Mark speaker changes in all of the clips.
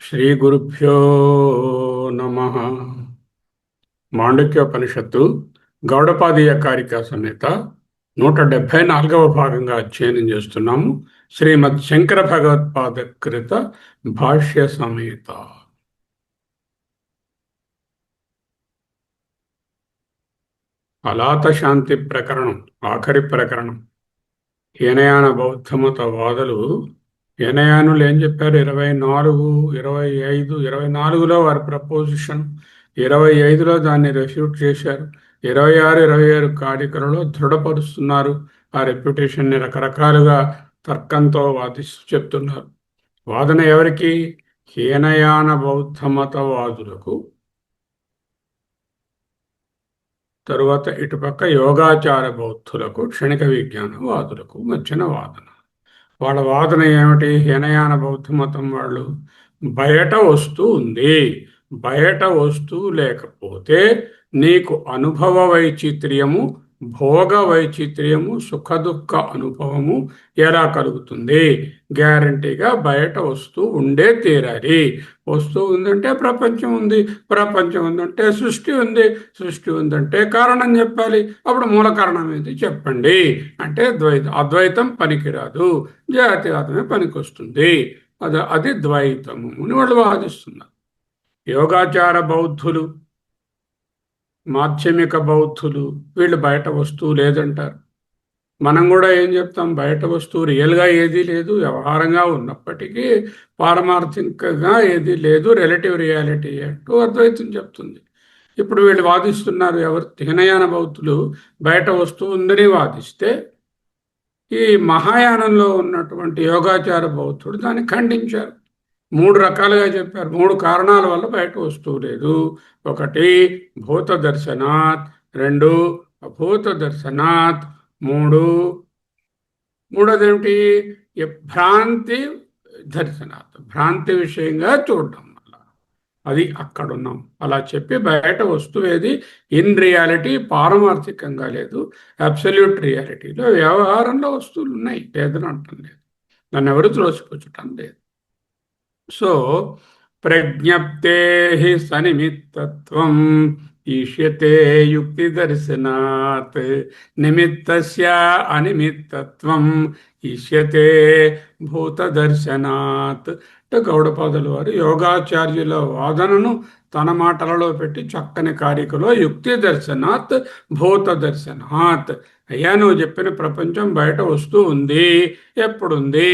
Speaker 1: శ్రీ గురుభ్యో నమః. మాండుక్యోపనిషత్తు గౌడపాదీయ కారికా సమేత 174వ భాగంగా అధ్యయనం చేస్తున్నాము. శ్రీమద్ శంకర భగవత్పాద కృత భాష్య సమేత. అలాత శాంతి ప్రకరణం, ఆఖరి ప్రకరణం. హీనయాన బౌద్ధమత వాదులు, హీనయానులు ఏం చెప్పారు? 24, 25, 24లో వారి ప్రపోజిషన్, 25లో దాన్ని రెఫ్యూట్ చేశారు. 26, 27 కారికలలో దృఢపరుస్తున్నారు. ఆ రెప్యుటేషన్ని రకరకాలుగా తర్కంతో వాదిస్తూ చెప్తున్నారు. వాదన ఎవరికి? హీనయాన బౌద్ధమతవాదులకు. తరువాత ఇటుపక్క యోగాచార బౌద్ధులకు, క్షణిక విజ్ఞానవాదులకు మధ్యన వాదన. వాళ్ళ వాదన ఏమిటి? హీనయాన బౌద్ధ మతం వాళ్ళు బయట వస్తువు ఉంది, బయట వస్తువు లేకపోతే నీకు అనుభవ వైచిత్ర్యము, భోగ వైచిత్ర్యము, సుఖదుఖ అనుభవము ఎలా కలుగుతుంది? గ్యారంటీగా బయట వస్తువు ఉండే తీరాలి. వస్తువు ఉందంటే ప్రపంచం ఉంది, ప్రపంచం ఉందంటే సృష్టి ఉంది, సృష్టి ఉందంటే కారణం చెప్పాలి. అప్పుడు మూల కారణం ఏంటి చెప్పండి అంటే అద్వైతం పనికిరాదు, జాతివాదమే పనికొస్తుంది. అది ద్వైతము అని వాళ్ళు వాదిస్తున్నారు. యోగాచార బౌద్ధులు, మాధ్యమిక బౌద్ధులు వీళ్ళు బయట వస్తువు లేదంటారు. మనం కూడా ఏం చెప్తాం? బయట వస్తువు రియల్గా ఏదీ లేదు, వ్యవహారంగా ఉన్నప్పటికీ పారమార్థికంగా ఏదీ లేదు, రిలేటివ్ రియాలిటీ అంటూ అద్వైతం చెప్తుంది. ఇప్పుడు వీళ్ళు వాదిస్తున్నారు. ఎవరు? హీనయాన బౌద్ధులు బయట వస్తువు ఉందని వాదిస్తే, ఈ మహాయానంలో ఉన్నటువంటి యోగాచార బౌద్ధుడు దాన్ని ఖండించారు. 3 రకాలుగా చెప్పారు. 3 కారణాల వల్ల బయట వస్తువు లేదు. 1 భూత దర్శనాత్, 2 అభూత దర్శనాత్, 3 ఏమిటి? భ్రాంతి దర్శనాత్, భ్రాంతి విషయంగా చూడడం వల్ల. అది అక్కడున్నాం. అలా చెప్పి బయట వస్తువు ఏది ఇన్ రియాలిటీ పారమార్థికంగా లేదు, అబ్సల్యూట్ రియాలిటీలో వ్యవహారంలో వస్తువులు ఉన్నాయి, లేదని అంటం లేదు, దాన్ని ఎవరు త్రోసిపుచ్చటం లేదు. సో ప్రజ్ఞప్తే హి సనిమిత్తత్వం ఈష్యతే యుక్తి దర్శనాత్, నిమిత్తస్య అనిమిత్తత్వం ఈష్యతే భూత దర్శనాత్. అంటే గౌడపాదుల వారు యోగాచార్యుల వాదనను తన మాటలలో పెట్టి చక్కని కారికలో యుక్తి దర్శనాత్, భూత దర్శనాత్. అయ్యా, నువ్వు చెప్పిన ప్రపంచం బయట వస్తూ ఉంది. ఎప్పుడుంది?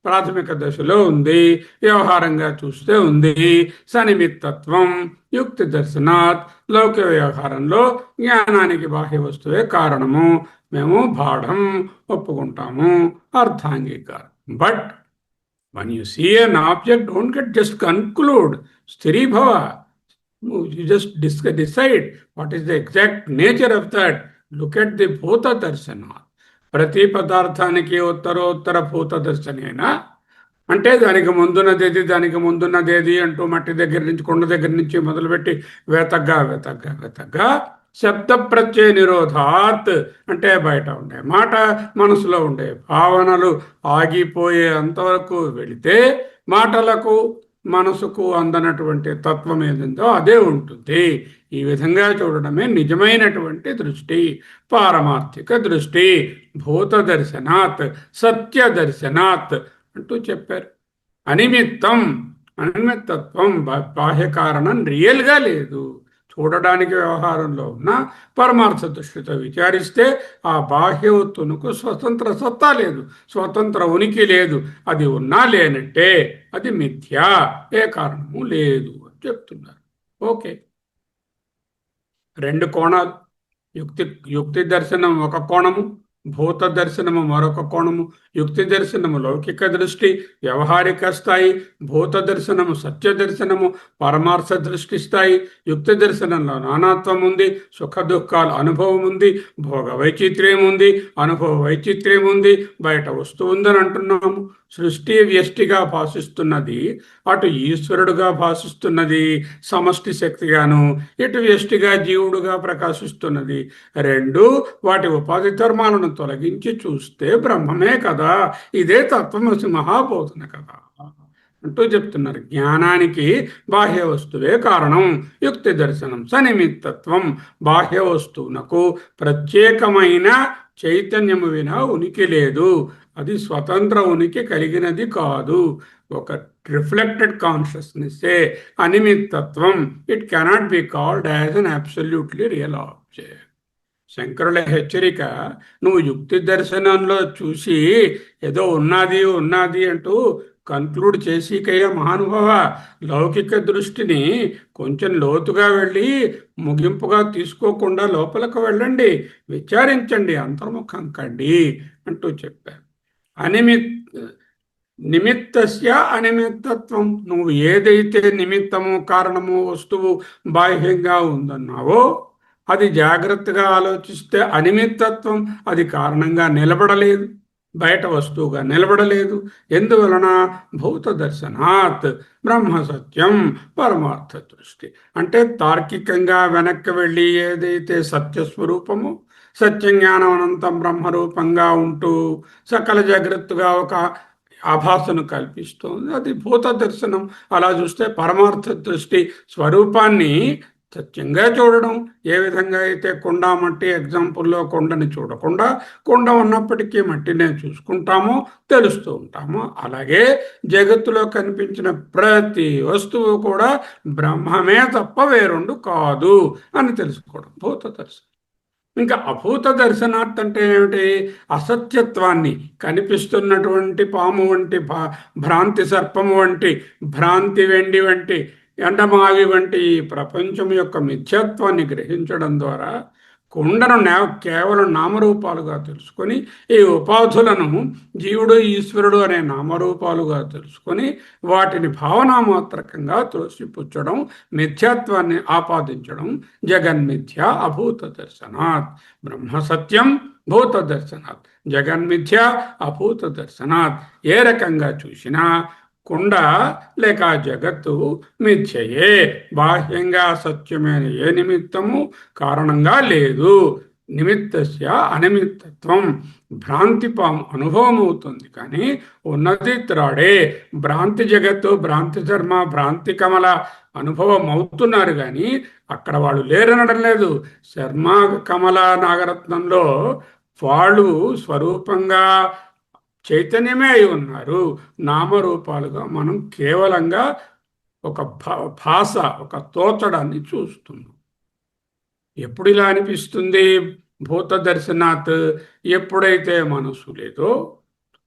Speaker 1: ప్రాథమిక దశలో ఉంది, వ్యవహారంగా చూస్తే ఉంది. సనిమిత్తత్వం యుక్తి దర్శనాత్, లౌకిక వ్యవహారంలో జ్ఞానానికి బాహ్య వస్తువే కారణము, మేము బాఢం ఒప్పుకుంటాము, అర్థాంగీకారం. But when you see an object, don't get just conclude sthiribhava. You just decide what is the exact nature of that. Look at the bhuta darshana. ప్రతి పదార్థానికి ఉత్తరోత్తర భూత దర్శనేనా అంటే దానికి ముందున్నదేది, దానికి ముందున్నదేది అంటూ మట్టి దగ్గర నుంచి, కొండ దగ్గర నుంచి మొదలుపెట్టి వెతగ్గా వెతగ్గా వెతగ్గా శబ్ద ప్రత్యయ నిరోధాత్ అంటే బయట ఉండే మాట, మనసులో ఉండే భావనలు ఆగిపోయే అంతవరకు వెళితే మాటలకు మనసుకు అందనటువంటి తత్వం ఏదిందో అదే ఉంటుంది. ఈ విధంగా చూడడమే నిజమైనటువంటి దృష్టి, పారమార్థిక దృష్టి. భూత దర్శనాత్, సత్య దర్శనాత్ అంటూ చెప్పారు. అనిమిత్తం, అనిమిత్తత్వం, బాహ్య కారణం రియల్గా లేదు, చూడడానికి వ్యవహారంలో ఉన్న పరమార్థ దృష్టితో విచారిస్తే ఆ బాహ్య వస్తువునకు స్వతంత్ర సత్తా లేదు, స్వతంత్ర ఉనికి లేదు. అది ఉన్నా లేనంటే అది మిథ్యా, ఏ కారణము లేదు అని చెప్తున్నారు. ఓకే, రెండు కోణాలు. యుక్తి యుక్తి దర్శనం ఒక కోణము, భూత దర్శనము మరొక కోణము. యుక్తి దర్శనము లౌకిక దృష్టి, వ్యవహారిక స్థాయి. భూత దర్శనము సత్య దర్శనము, పరమార్థ దృష్టి స్థాయి. యుక్తి దర్శనంలో నానాత్వం ఉంది, సుఖ దుఃఖాల అనుభవం ఉంది, భోగ వైచిత్ర్యం ఉంది, అనుభవ వైచిత్ర్యం ఉంది, బయట వస్తువు ఉందని అంటున్నాము. సృష్టి వ్యష్టిగా భాషిస్తున్నది, అటు ఈశ్వరుడుగా భాషిస్తున్నది సమష్టి శక్తిగాను, ఇటు వ్యష్టిగా జీవుడుగా ప్రకాశిస్తున్నది. రెండు వాటి ఉపాధి ధర్మాలను తొలగించి చూస్తే బ్రహ్మమే కదా, ఇదే తత్వమసి మహాబోధన కదా అంటూ చెప్తున్నారు. జ్ఞానానికి బాహ్య వస్తువే కారణం. యుక్తి దర్శనం సనిమిత్తత్వం. బాహ్య వస్తువునకు ప్రత్యేకమైన చైతన్యము వినా ఉనికి లేదు, అది స్వతంత్ర ఉనికి కలిగినది కాదు. ఒక రిఫ్లెక్టెడ్ కాన్షియస్నెస్సే అనిమిత్తత్వం. It cannot be called as an absolutely real object. శంకరుల హెచ్చరిక, నువ్వు యుక్తి దర్శనంలో చూసి ఏదో ఉన్నది ఉన్నది అంటూ కన్క్లూడ్ చేసి కయ్య మహానుభావ, లౌకిక దృష్టిని కొంచెం లోతుగా వెళ్ళి ముగింపుగా తీసుకోకుండా లోపలికి వెళ్ళండి, విచారించండి, అంతర్ముఖం కండి అంటూ చెప్పారు. నిమిత్తస్య అనిమిత్తత్వం. నువ్వు ఏదైతే నిమిత్తము, కారణము, వస్తువు బాహ్యంగా ఉందన్నావో అది జాగ్రత్తగా ఆలోచిస్తే అనిమిత్తత్వం. అది కారణంగా నిలబడలేదు, బయట వస్తువుగా నిలబడలేదు. ఎందువలన? భూత దర్శనాత్ బ్రహ్మ సత్యం పరమార్థ దృష్టి. అంటే తార్కికంగా వెనక్కి వెళ్ళి ఏదైతే సత్యస్వరూపము, సత్యజ్ఞానం అనంతం బ్రహ్మరూపంగా ఉంటూ సకల జాగ్రత్తగా ఒక ఆభాసను కల్పిస్తుంది, అది భూత దర్శనం. అలా చూస్తే పరమార్థ దృష్టి స్వరూపాన్ని సత్యంగా చూడడం. ఏ విధంగా అయితే కొండ మట్టి ఎగ్జాంపుల్లో కొండని చూడకుండా కొండ ఉన్నప్పటికీ మట్టినే చూసుకుంటామో, తెలుస్తూ ఉంటామో, అలాగే జగత్తులో కనిపించిన ప్రతి వస్తువు కూడా బ్రహ్మమే తప్ప వేరొండు కాదు అని తెలుసుకోవడం భూత దర్శనం. ఇంకా అభూత దర్శనార్థం అంటే ఏమిటి? అసత్యత్వాన్ని, కనిపిస్తున్నటువంటి పాము వంటి, భ్రాంతి సర్పము వంటి, భ్రాంతి వెండి వంటి, ఎండమావి వంటి ఈ ప్రపంచం యొక్క మిథ్యత్వాన్ని గ్రహించడం ద్వారా కుండను కేవలం నామరూపాలుగా తెలుసుకొని, ఈ ఉపాధులను జీవుడు ఈశ్వరుడు అనే నామరూపాలుగా తెలుసుకొని వాటిని భావనామాత్రకంగా త్రోసిపుచ్చడం, మిథ్యాత్వాన్ని ఆపాదించడం జగన్మిథ్య అభూత దర్శనాత్. బ్రహ్మ సత్యం భూత దర్శనాత్, జగన్మిథ్య అభూత దర్శనాత్. ఏ రకంగా చూసినా కుండ లేక జగత్తు మిథ్యయే, బాహ్యంగా సత్యమైన ఏ నిమిత్తము కారణంగా లేదు. నిమిత్తస్య అనిమిత్తత్వం. భ్రాంతి అనుభవం అవుతుంది కానీ ఉన్నది త్రాడే. భ్రాంతి జగత్తు, భ్రాంతి ధర్మ, భ్రాంతి కమల అనుభవం అవుతున్నారు కానీ అక్కడ వాళ్ళు లేరనడం లేదు. శర్మ కమల నాగరత్నంలో వాళ్ళు స్వరూపంగా చైతన్యమే అయి ఉన్నారు, నామరూపాలుగా మనం కేవలంగా ఒక భాష, ఒక తోచడాన్ని చూస్తున్నాం. ఎప్పుడు ఇలా అనిపిస్తుంది? భూత దర్శనాత్. ఎప్పుడైతే మనసు లేదో,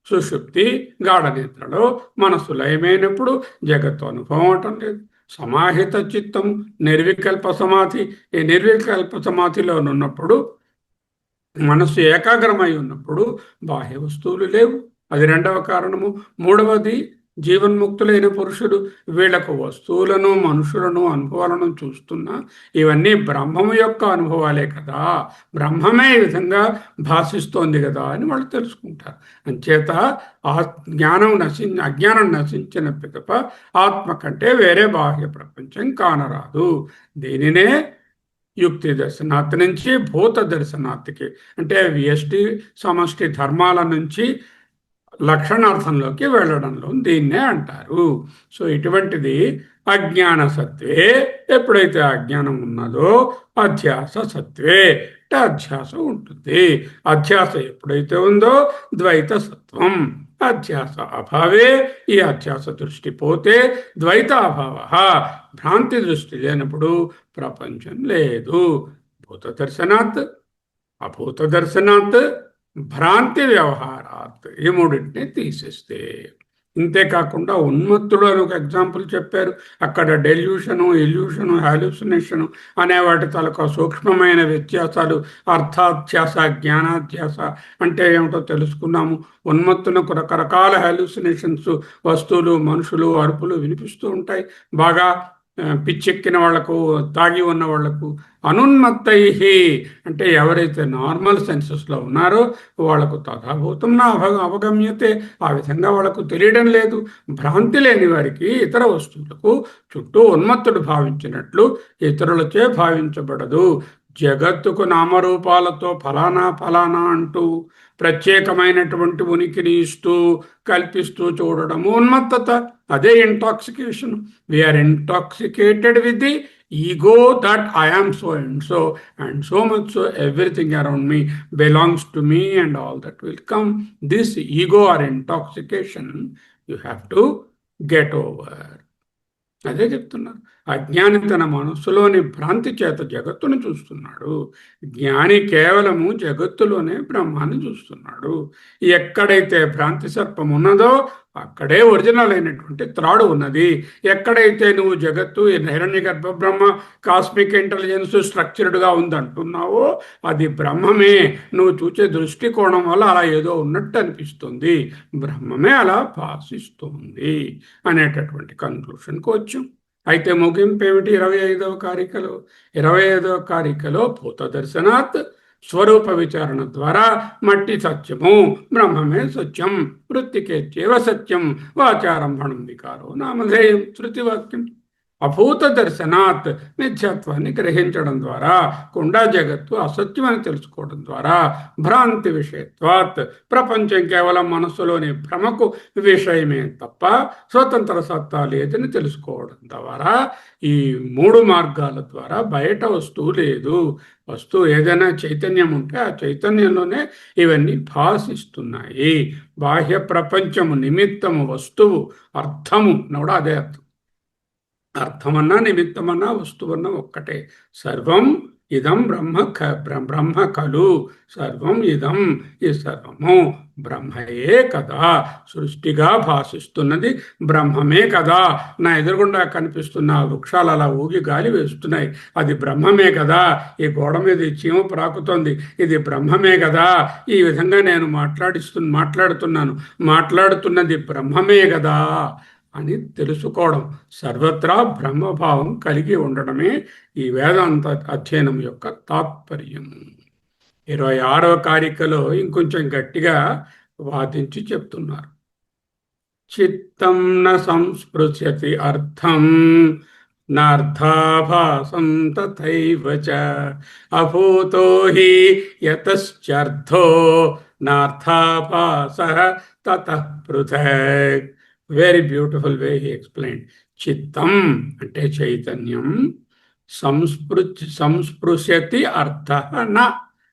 Speaker 1: సుషుప్తి గాఢ నిద్రలో మనసు లయమైనప్పుడు జగత్తు అనుభవం అవటం లేదు. సమాహిత చిత్తం, నిర్వికల్ప సమాధి. ఈ నిర్వికల్ప సమాధిలో ఉన్నప్పుడు, మనస్సు ఏకాగ్రమై ఉన్నప్పుడు బాహ్య వస్తువులు లేవు, అది రెండవ కారణము. మూడవది, జీవన్ముక్తులైన పురుషుడు వీళ్లకు వస్తువులను, మనుషులను, అనుభవాలను చూస్తున్నా ఇవన్నీ బ్రహ్మము యొక్క అనుభవాలే కదా, బ్రహ్మమే ఈ విధంగా భాషిస్తోంది కదా అని వాళ్ళు తెలుసుకుంటారు. అంచేత అజ్ఞానం నశించిన పిదప ఆత్మ కంటే వేరే బాహ్య ప్రపంచం కానరాదు. దీనినే యుక్తి దర్శనాత్ నుంచి భూత దర్శనాత్కి, అంటే వ్యష్టి సమష్టి ధర్మాల నుంచి లక్షణార్థంలోకి వెళ్ళడంలో దీన్నే అంటారు. సో ఇటువంటిది అజ్ఞాన సత్వే. ఎప్పుడైతే అజ్ఞానం ఉన్నదో అధ్యాస సత్వే, అంటే అధ్యాస ఉంటుంది. అధ్యాస ఎప్పుడైతే ఉందో ద్వైత సత్వం. అధ్యాస అభావే, ఈ అధ్యాస దృష్టి పోతే ద్వైతాభావ, భ్రాంతి దృష్టి లేనప్పుడు ప్రపంచం లేదు. భూత దర్శనాత్, అభూత దర్శనాత్, భ్రాంతి వ్యవహారాత్, ఈ మూడింటిని తీసేస్తే. ఇంతేకాకుండా ఉన్మత్తుడు అని ఒక ఎగ్జాంపుల్ చెప్పారు. అక్కడ డెల్యూషను, ఇల్యూషను, హాల్యూసినేషను అనే వాటి తాలూకా సూక్ష్మమైన వ్యత్యాసాలు, అర్థాధ్యాస, జ్ఞానాధ్యాస అంటే ఏమిటో తెలుసుకున్నాము. ఉన్మత్తునకు రకరకాల హాల్యూసినేషన్స్, వస్తువులు, మనుషులు, అరుపులు వినిపిస్తూ ఉంటాయి. బాగా పిచ్చెక్కిన వాళ్లకు, తాగి ఉన్న వాళ్లకు. అనున్మత్తై అంటే ఎవరైతే నార్మల్ సెన్సెస్లో ఉన్నారో వాళ్లకు తథాభూతం నా అవగమ్యతే, ఆ విధంగా వాళ్లకు తెలియడం లేదు. భ్రాంతి లేని వారికి ఇతర వస్తువులకు చుట్టూ ఉన్మత్తుడు భావించినట్లు ఇతరులచే భావించబడదు. జగత్తుకు నామరూపాలతో ఫలానా ఫలానా అంటూ ప్రత్యేకమైనటువంటి ఉనికిని ఇస్తూ కల్పిస్తూ చూడడము ఉన్మత్తత. అదే intoxication. We are intoxicated with the ego that I am so and so much so everything around me belongs to me and all that will come. This ego or intoxication you have to get over. అదే చెప్తున్నారు. అజ్ఞాని తన మనస్సులోని భ్రాంతి చేత జగత్తును చూస్తున్నాడు. జ్ఞాని కేవలము జగత్తులోనే బ్రహ్మాన్ని చూస్తున్నాడు. ఎక్కడైతే భ్రాంతి సర్పం ఉన్నదో అక్కడే ఒరిజినల్ అయినటువంటి త్రాడు ఉన్నది. ఎక్కడైతే నువ్వు జగత్తు హిరణ్య గర్భ బ్రహ్మ, కాస్మిక్ ఇంటెలిజెన్స్ స్ట్రక్చర్డ్గా ఉందంటున్నావో అది బ్రహ్మమే. నువ్వు చూసే దృష్టికోణం వల్ల అలా ఏదో ఉన్నట్టు అనిపిస్తుంది, బ్రహ్మమే అలా భాషిస్తుంది అనేటటువంటి కన్క్లూషన్కి వచ్చాం. అయితే ముగింపు ఏమిటి? 25వ కారికలో 25వ కారికలో భూత దర్శనాత్, స్వరూప విచారణ ద్వారా మట్టి సత్యము, బ్రహ్మమే సత్యం, వృత్తికేత్యేవ సత్యం, వాచారంభణం వికారో నామధేయం, శృతివాక్యం. అభూత దర్శనాత్, మిథ్యాత్వాన్ని గ్రహించడం ద్వారా, కుండా జగత్తు అసత్యం అని తెలుసుకోవడం ద్వారా, భ్రాంతి విషయత్వాత్, ప్రపంచం కేవలం మనస్సులోని భ్రమకు విషయమే తప్ప స్వతంత్ర సత్తా లేదని తెలుసుకోవడం ద్వారా, ఈ 3 మార్గాల ద్వారా బయట వస్తువు లేదు. వస్తువు ఏదైనా చైతన్యం ఉంటే ఆ చైతన్యంలోనే ఇవన్నీ భాషిస్తున్నాయి. బాహ్య ప్రపంచము నిమిత్తము, వస్తువు అర్థము కూడా అదే అర్థం. అర్థమన్నా నిమిత్తమన్నా వస్తువన్నా ఒక్కటే. సర్వం ఇదం బ్రహ్మ ఖలు, సర్వం ఇదం, ఈ సర్వము బ్రహ్మయే కదా. సృష్టిగా భాషిస్తున్నది బ్రహ్మమే కదా. నా ఎదురుగుండా కనిపిస్తున్న వృక్షాలు అలా ఊగి గాలి వేస్తున్నాయి, అది బ్రహ్మమే కదా. ఈ గోడ మీద ఈ చీమ ప్రాకుతోంది, ఇది బ్రహ్మమే కదా. ఈ విధంగా నేను మాట్లాడుతున్నది బ్రహ్మమే కదా అని తెలుసుకోవడం, సర్వత్రా బ్రహ్మభావం కలిగి ఉండడమే ఈ వేదాంత అధ్యయనం యొక్క తాత్పర్యం. 26వ కారికలో ఇంకొంచెం గట్టిగా వాదించి చెప్తున్నారు. చిత్తం న సంస్పృశ్యతి అర్థం నార్థాభాసం తథైవ చ అభూతో హి యతశ్చర్థో నార్థాభాసః తతః పృథక్. Very beautiful way he explain. చిత్తం అంటే చైతన్యం, సంస్పృశ్యతి అర్థ న,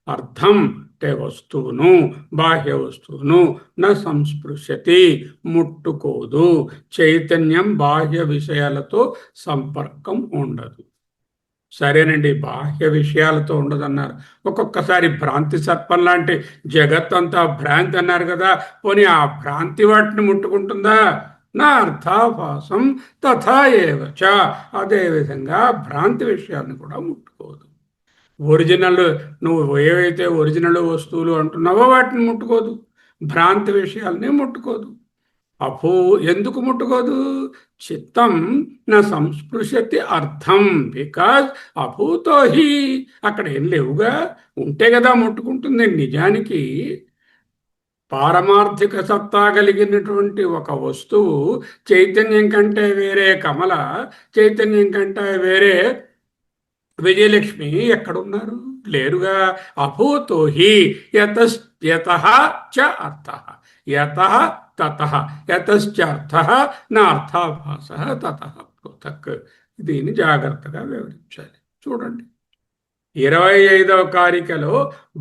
Speaker 1: అర్థం అంటే వస్తువును, బాహ్య వస్తువును, న సంస్పృశ్యతి ముట్టుకోదు. చైతన్యం బాహ్య విషయాలతో సంపర్కం ఉండదు. సరేనండి, బాహ్య విషయాలతో ఉండదన్నారు. ఒక్కొక్కసారి భ్రాంతి సర్పం లాంటి జగత్తంతా భ్రాంతి అన్నారు కదా, పోనీ ఆ భ్రాంతి వాటిని ముట్టుకుంటుందా? నా అర్థాభాసం తథా ఏవచ, అదేవిధంగా భ్రాంతి విషయాన్ని కూడా ముట్టుకోదు. ఒరిజినల్, నువ్వు ఏవైతే ఒరిజినల్ వస్తువులు అంటున్నావో వాటిని ముట్టుకోదు, భ్రాంతి విషయాల్ని ముట్టుకోదు. ఎందుకు ముట్టుకోదు? చిత్తం నా సంస్పృశ్యతి అర్థం, బికాజ్ అభూతో హి, అక్కడ ఏం లేవుగా, ఉంటే కదా ముట్టుకుంటుంది. నిజానికి పారమార్థిక సత్తా కలిగినటువంటి ఒక వస్తువు చైతన్యం కంటే వేరే కమల, చైతన్యం కంటే వేరే విజయలక్ష్మి ఎక్కడున్నారు? లేరుగా. అభూతో హి యతః చ అర్థః, యతః తతః, యతశ్చార్థః నా అర్థాభాసః తతః పృథక్. దీన్ని జాగ్రత్తగా వివరించాలి. చూడండి, 25వ కారికలో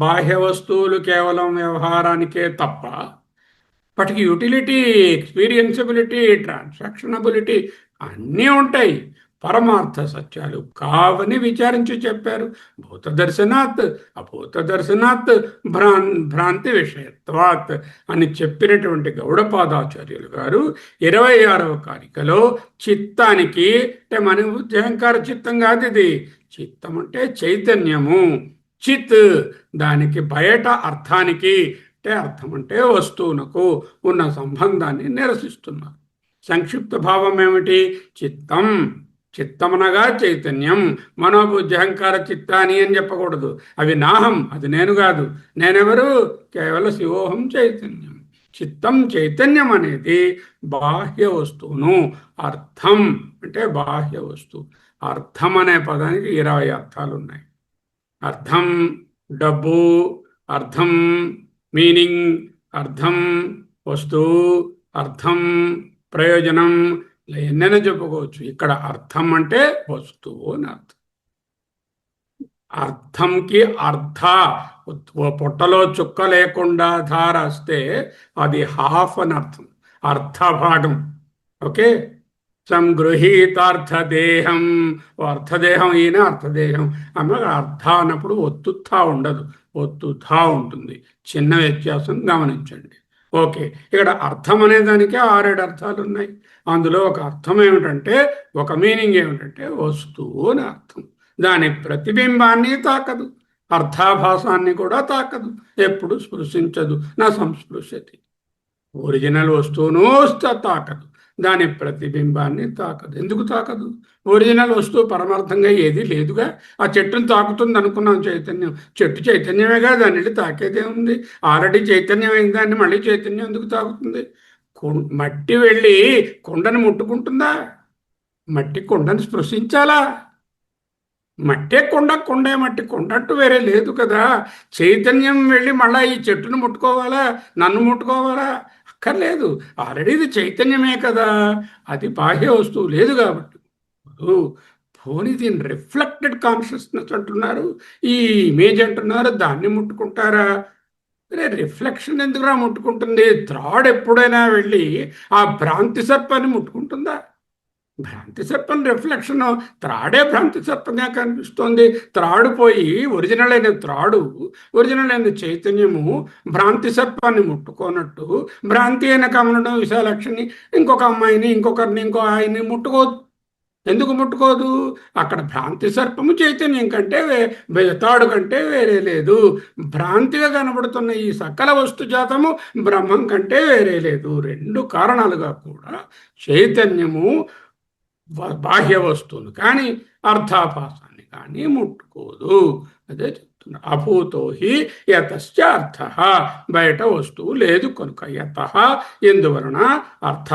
Speaker 1: బాహ్య వస్తువులు కేవలం వ్యవహారానికే తప్ప వాటికి యూటిలిటీ, ఎక్స్పీరియన్సబిలిటీ, ట్రాన్సాక్షనబిలిటీ అన్నీ ఉంటాయి. పరమార్థ సత్యాలు కావని విచారించి చెప్పారు. భూత దర్శనాత్ అభూత దర్శనాత్ భ్రాంతి విషయత్వాత్ అని చెప్పినటువంటి గౌడపాదాచార్యులు గారు 26వ కారికలో చిత్తానికి, అంటే మన అహంకార చిత్తం కాదు ఇది, చిత్తం అంటే చైతన్యము, చిత్ దానికి బయట అర్థానికి, అంటే అర్థం అంటే వస్తువునకు ఉన్న సంబంధాన్ని నిరసిస్తున్నారు. సంక్షిప్త భావం ఏమిటి? చిత్తం, చిత్తమనగా చైతన్యం. మనోబుద్ధ్యహంకార చిత్తాని అని చెప్పకూడదు, అవి నాహం, అది నేను కాదు. నేనెవరు? కేవల శివోహం చైతన్యం. చిత్తం చైతన్యం అనేది బాహ్య వస్తువును, అర్థం అంటే బాహ్య వస్తువు. అర్థం అనే పదానికి 20 అర్థాలు ఉన్నాయి. అర్థం డబ్బు, అర్థం మీనింగ్, అర్థం వస్తువు, అర్థం ప్రయోజనం, ఎన్నైనా చెప్పుకోవచ్చు. ఇక్కడ అర్థం అంటే వస్తువు అని అర్థం. అర్థంకి అర్థ, పొట్టలో చుక్క లేకుండా ధార వస్తే అది హాఫ్ అని అర్థం, అర్థభాగం. ఓకే, సంగృహీతార్థదేహం, అర్థదేహం ఈయన అర్థదేహం అన్న అర్థ అన్నప్పుడు ఒత్తుథా ఉండదు, ఒత్తుథా ఉంటుంది. చిన్న వ్యత్యాసం గమనించండి. ఓకే, ఇక్కడ అర్థం అనే దానికి 6-7 అర్థాలు ఉన్నాయి. అందులో ఒక అర్థం ఏమిటంటే, ఒక మీనింగ్ ఏమిటంటే వస్తువు అని అర్థం. దాని ప్రతిబింబాన్ని తాకదు, అర్థాభాసాన్ని కూడా తాకదు, ఎప్పుడు స్పృశించదు. నా సంస్పృశతి, ఒరిజినల్ వస్తువును తాకదు, దాని ప్రతిబింబాన్ని తాకదు. ఎందుకు తాకదు? ఒరిజినల్ వస్తువు పరమార్థంగా ఏది లేదుగా. ఆ చెట్టును తాకుతుంది అనుకున్నాం చైతన్యం, చెట్టు చైతన్యమేగా, దాన్ని వెళ్ళి తాకేదే ఉంది. ఆల్రెడీ చైతన్యం అయిన దాన్ని మళ్ళీ చైతన్యం ఎందుకు తాకుతుంది? మట్టి వెళ్ళి కొండను ముట్టుకుంటుందా? మట్టి కొండను స్పృశించాలా? మట్టే కొండ, కొండే మట్టి, కొండట్టు వేరే లేదు కదా. చైతన్యం వెళ్ళి మళ్ళీ ఈ చెట్టును ముట్టుకోవాలా, నన్ను ముట్టుకోవాలా? అక్కర్లేదు, ఆల్రెడీ ఇది చైతన్యమే కదా, అది బాహ్య వస్తువు లేదు కాబట్టి. పోనీ దీన్ని రిఫ్లెక్టెడ్ కాన్షియస్నెస్ అంటున్నారు, ఈ ఇమేజ్ అంటున్నారు, దాన్ని ముట్టుకుంటారా? అరే రిఫ్లెక్షన్ ఎందుకురా ముట్టుకుంటుంది? త్రాడ్ ఎప్పుడైనా వెళ్ళి ఆ భ్రాంతి సర్పాన్ని ముట్టుకుంటుందా? భ్రాంతి సర్పం రిఫ్లెక్షన్, త్రాడే భ్రాంతి సర్పంగా కనిపిస్తోంది. త్రాడు పోయి ఒరిజినల్ అయిన త్రాడు, ఒరిజినల్ అయిన చైతన్యము భ్రాంతి సర్పాన్ని ముట్టుకోనట్టు, భ్రాంతి అయిన కమలడం విశాలక్షిని ఇంకొక అమ్మాయిని, ఇంకొకరిని, ఇంకో ఆయన్ని ముట్టుకోదు. ఎందుకు ముట్టుకోదు? అక్కడ భ్రాంతి సర్పము చైతన్యం కంటే తాడు కంటే వేరే లేదు. భ్రాంతిగా కనబడుతున్న ఈ సకల వస్తుజాతము బ్రహ్మం కంటే వేరే లేదు. 2 కారణాలుగా కూడా చైతన్యము బాహ్య వస్తువును కానీ అర్థాభాసాన్ని కానీ ముట్టుకోదు. అదే చెప్తున్నా. అభూతో హి యతశ్చ అర్థ, బయట వస్తువు లేదు కనుక. యత ఎందువలన, అర్థ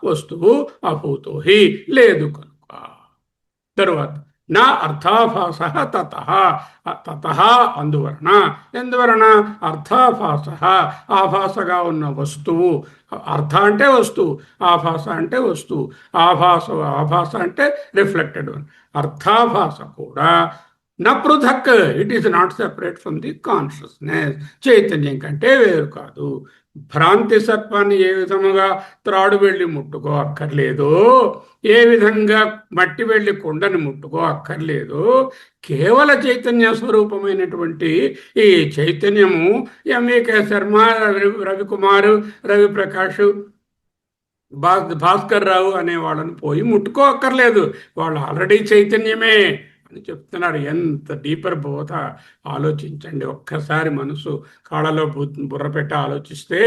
Speaker 1: వస్తువు, అభూతో హి లేదు కనుక. తరువాత నా అర్థాభాస తత, తత అందువలన, ఎందువలన అర్థాభాస, ఆభాసగా ఉన్న వస్తువు, అర్థ అంటే వస్తువు, ఆభాస అంటే వస్తువు, ఆభాస అంటే రిఫ్లెక్టెడ్ వన్. అర్థాభాస కూడా నా పృథక్, it is not separate from the consciousness, చైతన్యం కంటే వేరు కాదు. భ్రాంతి సర్పాన్ని ఏ విధముగా త్రాడు వెళ్ళి ముట్టుకో అక్కర్లేదు, ఏ విధంగా మట్టి వెళ్ళి కొండని ముట్టుకో అక్కర్లేదు, కేవల చైతన్య స్వరూపమైనటువంటి ఈ చైతన్యము ఎంవికే శర్మ, రవికుమారు, రవిప్రకాష్, భాస్కర్ రావు అనే వాళ్ళని పోయి ముట్టుకో అక్కర్లేదు, వాళ్ళు ఆల్రెడీ చైతన్యమే అని చెప్తున్నారు. ఎంత డీపర్ బోధ ఆలోచించండి. ఒక్కసారి మనసు కాళ్ళలో బుర్ర పెట్టి ఆలోచిస్తే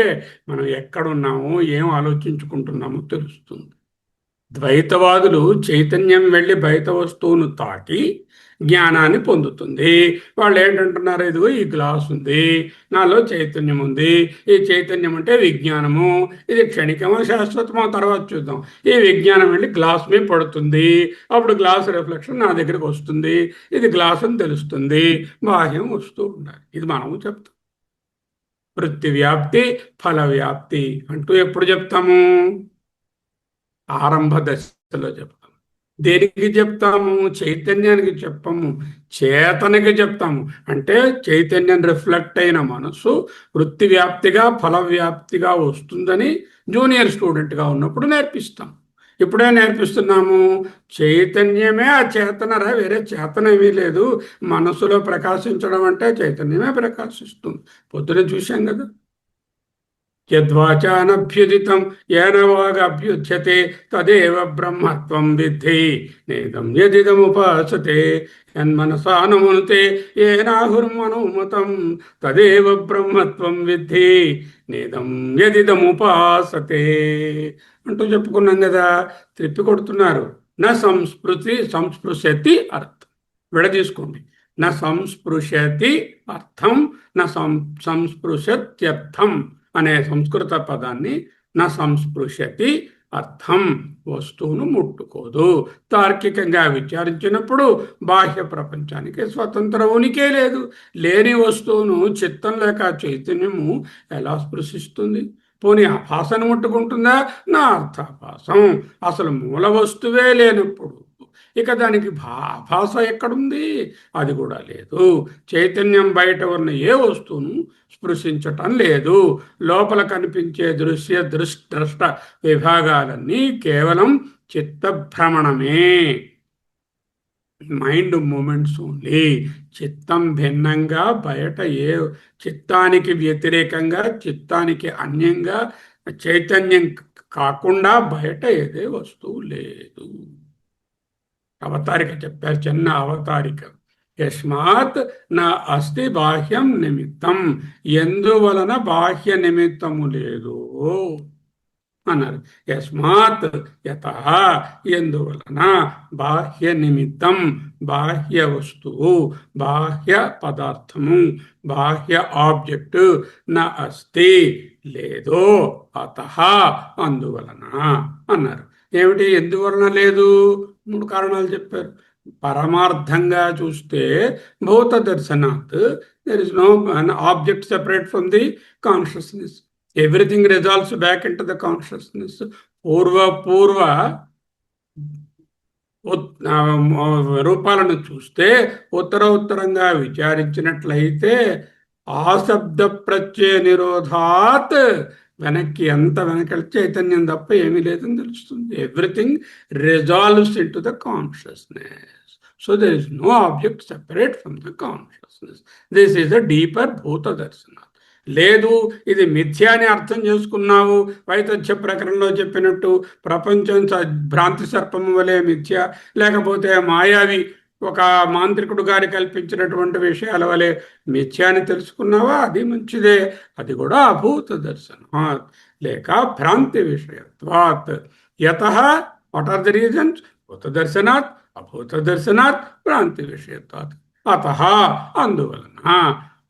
Speaker 1: మనం ఎక్కడున్నామో, ఏం ఆలోచించుకుంటున్నామో తెలుస్తుంది. ద్వైతవాదులు చైతన్యం వెళ్ళి బయట వస్తువును తాకి జ్ఞానాన్ని పొందుతుంది. వాళ్ళు ఏంటంటున్నారు? ఇదిగో ఈ గ్లాస్ ఉంది, నాలో చైతన్యం ఉంది, ఈ చైతన్యం అంటే విజ్ఞానము, ఇది క్షణికమో శాశ్వతమో తర్వాత చూద్దాం. ఈ విజ్ఞానం వెళ్ళి గ్లాస్ మీద పడుతుంది, అప్పుడు గ్లాస్ రిఫ్లెక్షన్ నా దగ్గరికి వస్తుంది, ఇది గ్లాస్ అని తెలుస్తుంది, బాహ్యం వస్తూ ఉండాలి. ఇది మనము చెప్తాం. వృత్తి వ్యాప్తి, ఫల వ్యాప్తి అంటూ ఎప్పుడు చెప్తాము? ఆరంభ దశలో చెప్తాం. దేనికి చెప్తాము? చైతన్యానికి చెప్పము, చేతనకి చెప్తాము. అంటే చైతన్యం రిఫ్లెక్ట్ అయిన మనసు వృత్తి వ్యాప్తిగా ఫల వ్యాప్తిగా వస్తుందని జూనియర్ స్టూడెంట్గా ఉన్నప్పుడు నేర్పిస్తాం. ఇప్పుడే నేర్పిస్తున్నాము, చైతన్యమే ఆ చేతనరా, వేరే చేతన ఏమీ లేదు. మనసులో ప్రకాశించడం అంటే చైతన్యమే ప్రకాశిస్తుంది. పొద్దున చూశాం కదా, యద్వాచానభ్యుదితం ఏన వాగభ్యుచ్యతే తదేవ బ్రహ్మత్వం విద్ధి నేదం యదిదముపాసతే యన్మనసానుమనుతే ఏనాహుర్మనోమతం తదేవ బ్రహ్మత్వం విద్ధి నేదం యదిదముపాసతే అంటూ చెప్పుకున్నాం కదా. త్రిప్పి కొడుతున్నారు. నా సంస్కృతి సంస్పృశతి అర్థం విడదీసుకోండి. నా సంస్పృశతి అర్థం, నా సంస్పృశత్యర్థం అనే సంస్కృత పదాన్ని నా సంస్పృశతి అర్థం, వస్తువును ముట్టుకోదు. తార్కికంగా విచారించినప్పుడు బాహ్య ప్రపంచానికి స్వతంత్ర ఉనికే లేదు. లేని వస్తువును చిత్తం లేక చైతన్యము ఎలా స్పృశిస్తుంది? పోనీ ఆభాసను ముట్టుకుంటుందా? నా అర్థాభాసం. అసలు మూల వస్తువే లేనప్పుడు ఇక దానికి ఆభాస ఎక్కడుంది? అది కూడా లేదు. చైతన్యం బయట ఉన్న ఏ వస్తువును స్పృశించటం లేదు. లోపల కనిపించే ద్రష్ట విభాగాలన్నీ కేవలం చిత్తభ్రమణమే, మైండ్ మూమెంట్స్ ఓన్లీ. చిత్తం భిన్నంగా బయట ఏ చిత్తానికి వ్యతిరేకంగా, చిత్తానికి అన్యంగా, చైతన్యం కాకుండా బయట ఏదే వస్తువు లేదు. అవతారిక చెప్పారు, చిన్న అవతారిక. యస్మాత్ నా అస్తి బాహ్యం నిమిత్తం, ఎందువలన బాహ్య నిమిత్తము లేదు అన్నారు. యస్మాత్ యత, ఎందువలన, బాహ్య నిమిత్తం, బాహ్య వస్తువు, బాహ్య పదార్థము, బాహ్య ఆబ్జెక్ట్ నా అస్తి లేదో, అత అందువలన అన్నారు. ఏమిటి ఎందువలన లేదు? 3 కారణాలు చెప్పారు. పరమార్థంగా చూస్తే భూత దర్శనాత్ there is no object separate from the consciousness. Everything resolves back into the consciousness. పూర్వ రూపాలను చూస్తే ఉత్తరంగా విచారించినట్లయితే ఆశబ్ద ప్రత్యయ నిరోధాత్, వెనక్కి ఎంత వెనకెళ్ళి చైతన్యం తప్ప ఏమీ లేదని తెలుస్తుంది. Everything resolves into the consciousness. So there is no object separate from the consciousness. This is the deeper bhuta darshana. లేదు, ఇది మిథ్య అని అర్థం చేసుకున్నావు, వైతథ్య ప్రకరణలో చెప్పినట్టు ప్రపంచం భ్రాంతి సర్పము వలె మిథ్య, లేకపోతే మాయావి ఒక మాంత్రికుడు గారి కల్పించినటువంటి విషయాల వలె మిథ్య అని తెలుసుకున్నావా, అది మంచిదే. అది కూడా అభూత దర్శనాత్ లేక భ్రాంతి విషయత్వాత్. యతః, వాట్ ఆర్ ద రీజన్స్? భూత దర్శనాత్, అభూత దర్శనాత్, భ్రాంతి విషయత్వాత్. అతః,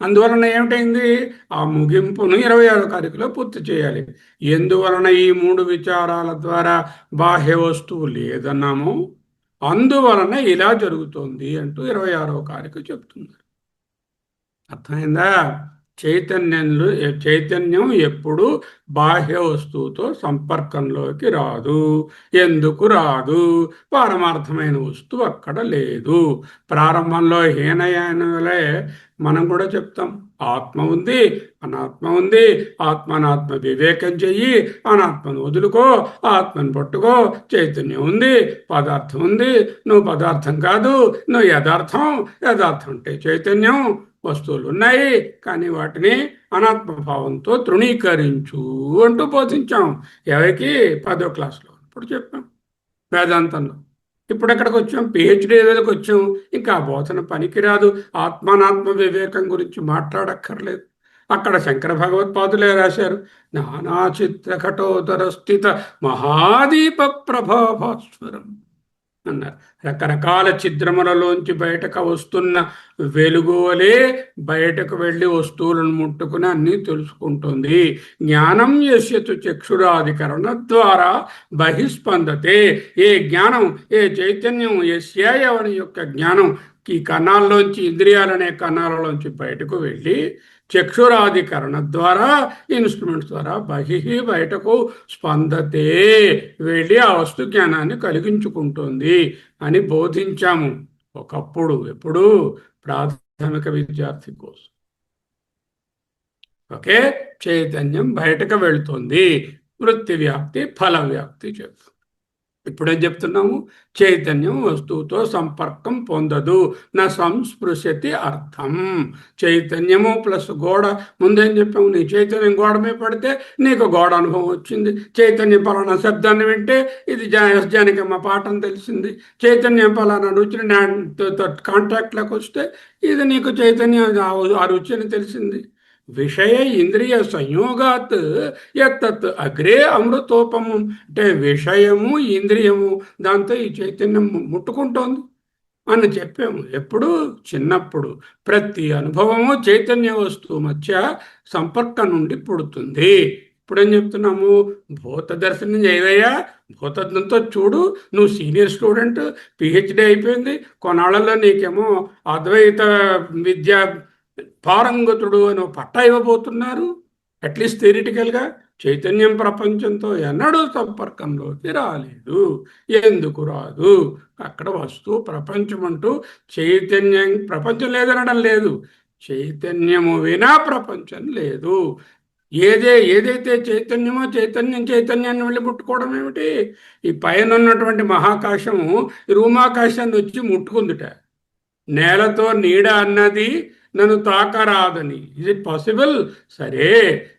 Speaker 1: అందువలన ఏమిటైంది? ఆ ముగింపును 26వ కారికలో పూర్తి చేయాలి. ఎందువలన ఈ 3 విచారాల ద్వారా బాహ్య వస్తువు లేదన్నామో అందువలన ఇలా జరుగుతోంది అంటూ 26వ కారిక చెప్తున్నారు. అర్థమైందా? చైతన్యం ఎప్పుడు బాహ్య వస్తువుతో సంపర్కంలోకి రాదు. ఎందుకు రాదు? పారమార్థమైన వస్తువు అక్కడ లేదు. ప్రారంభంలో హీనయానులే మనం కూడా చెప్తాం, ఆత్మ ఉంది, అనాత్మ ఉంది. ఆత్మనాత్మ వివేకం చెయ్యి, అనాత్మను వదులుకో, ఆత్మను పట్టుకో. చైతన్యం ఉంది, పదార్థం ఉంది, నువ్వు పదార్థం కాదు, నువ్వు యథార్థం అంటే చైతన్యం. వస్తువులు ఉన్నాయి, కానీ వాటిని అనాత్మభావంతో తృణీకరించు అంటూ బోధించాం. ఎవరికి? 10వ క్లాసులో ఇప్పుడు చెప్పాం, వేదాంతంలో. ఇప్పుడు ఎక్కడికి వచ్చాం? PhD లెవెల్కి వచ్చాం. ఇంకా బోధన పనికిరాదు, ఆత్మానాత్మ వివేకం గురించి మాట్లాడక్కర్లేదు. అక్కడ శంకర భగవత్పాదులే రాశారు, నానా చిత్ర కఠోదర స్థిత మహాదీప ప్రభాభాస్వరం అన్నారు. రకరకాల ఛిద్రములలోంచి బయటకు వస్తున్న వెలుగు వలె బయటకు వెళ్ళి వస్తువులను ముట్టుకుని అన్నీ తెలుసుకుంటుంది. జ్ఞానం యస్యతు చక్షురాధికరణ ద్వారా బహిస్పందతే. ఏ జ్ఞానం, ఏ చైతన్యం, ఎవరి యొక్క జ్ఞానం ఈ కణాల్లోంచి, ఇంద్రియాలనే కణాలలోంచి బయటకు వెళ్ళి చక్షురాధికరణ ద్వారా, ఇన్స్ట్రుమెంట్స్ ద్వారా బయటకు స్పందతే, వెళ్ళి ఆ వస్తు జ్ఞానాన్ని కలిగించుకుంటుంది అని బోధించాము ఒకప్పుడు. ఎప్పుడు? ప్రాథమిక విద్యార్థి కోసం. ఓకే, చైతన్యం బయటకు వెళుతుంది, వృత్తి వ్యాప్తి, ఫల వ్యాప్తి చేస్తుంది. ఇప్పుడేం చెప్తున్నాము? చైతన్యం వస్తువుతో సంపర్కం పొందదు, నా సంస్పృశతి అర్థం. చైతన్యము ప్లస్ గోడ, ముందేం చెప్పాము? నీ చైతన్యం గోడ మీద పడితే నీకు గోడ అనుభవం వచ్చింది. చైతన్యం పలానా శబ్దాన్ని వింటే ఇది జానకమ్మ పాఠం తెలిసింది. చైతన్యం పలానా రుచిని కాంటాక్ట్లోకి వస్తే ఇది నీకు చైతన్యం ఆ రుచిని తెలిసింది. విషయ ఇంద్రియ సంయోగాత్ యత్తత్ అగ్రే అమృతోపమం. అంటే విషయము ఇంద్రియము దాంతో ఈ చైతన్యం ముట్టుకుంటోంది అని చెప్పాము. ఎప్పుడు? చిన్నప్పుడు. ప్రతి అనుభవము చైతన్య వస్తువు మధ్య సంపర్కం నుండి పుడుతుంది. ఇప్పుడేం చెప్తున్నాము? భూత దర్శనం చేయవయ్యా, భూతత్వంతో చూడు. నువ్వు సీనియర్ స్టూడెంట్, పిహెచ్డి అయిపోయింది, కొన్నాళ్లలో నీకేమో అద్వైత విద్య పారంగతుడు అని పట్టా ఇవ్వబోతున్నారు. అట్లీస్ట్ థియరిటికల్గా చైతన్యం ప్రపంచంతో ఎన్నడూ సంపర్కంలోకి రాలేదు. ఎందుకు రాదు? అక్కడ వస్తువు ప్రపంచం అంటూ చైతన్యం, ప్రపంచం లేదనడం లేదు, చైతన్యము వినా ప్రపంచం లేదు. ఏదైతే చైతన్యమో చైతన్యాన్ని వెళ్ళి ముట్టుకోవడం ఏమిటి? ఈ పైన ఉన్నటువంటి మహాకాశము రూమాకాశాన్ని వచ్చి ముట్టుకుందిట. నేలతో నీడ అన్నది నన్ను తాకరాదని. Is it possible? సరే,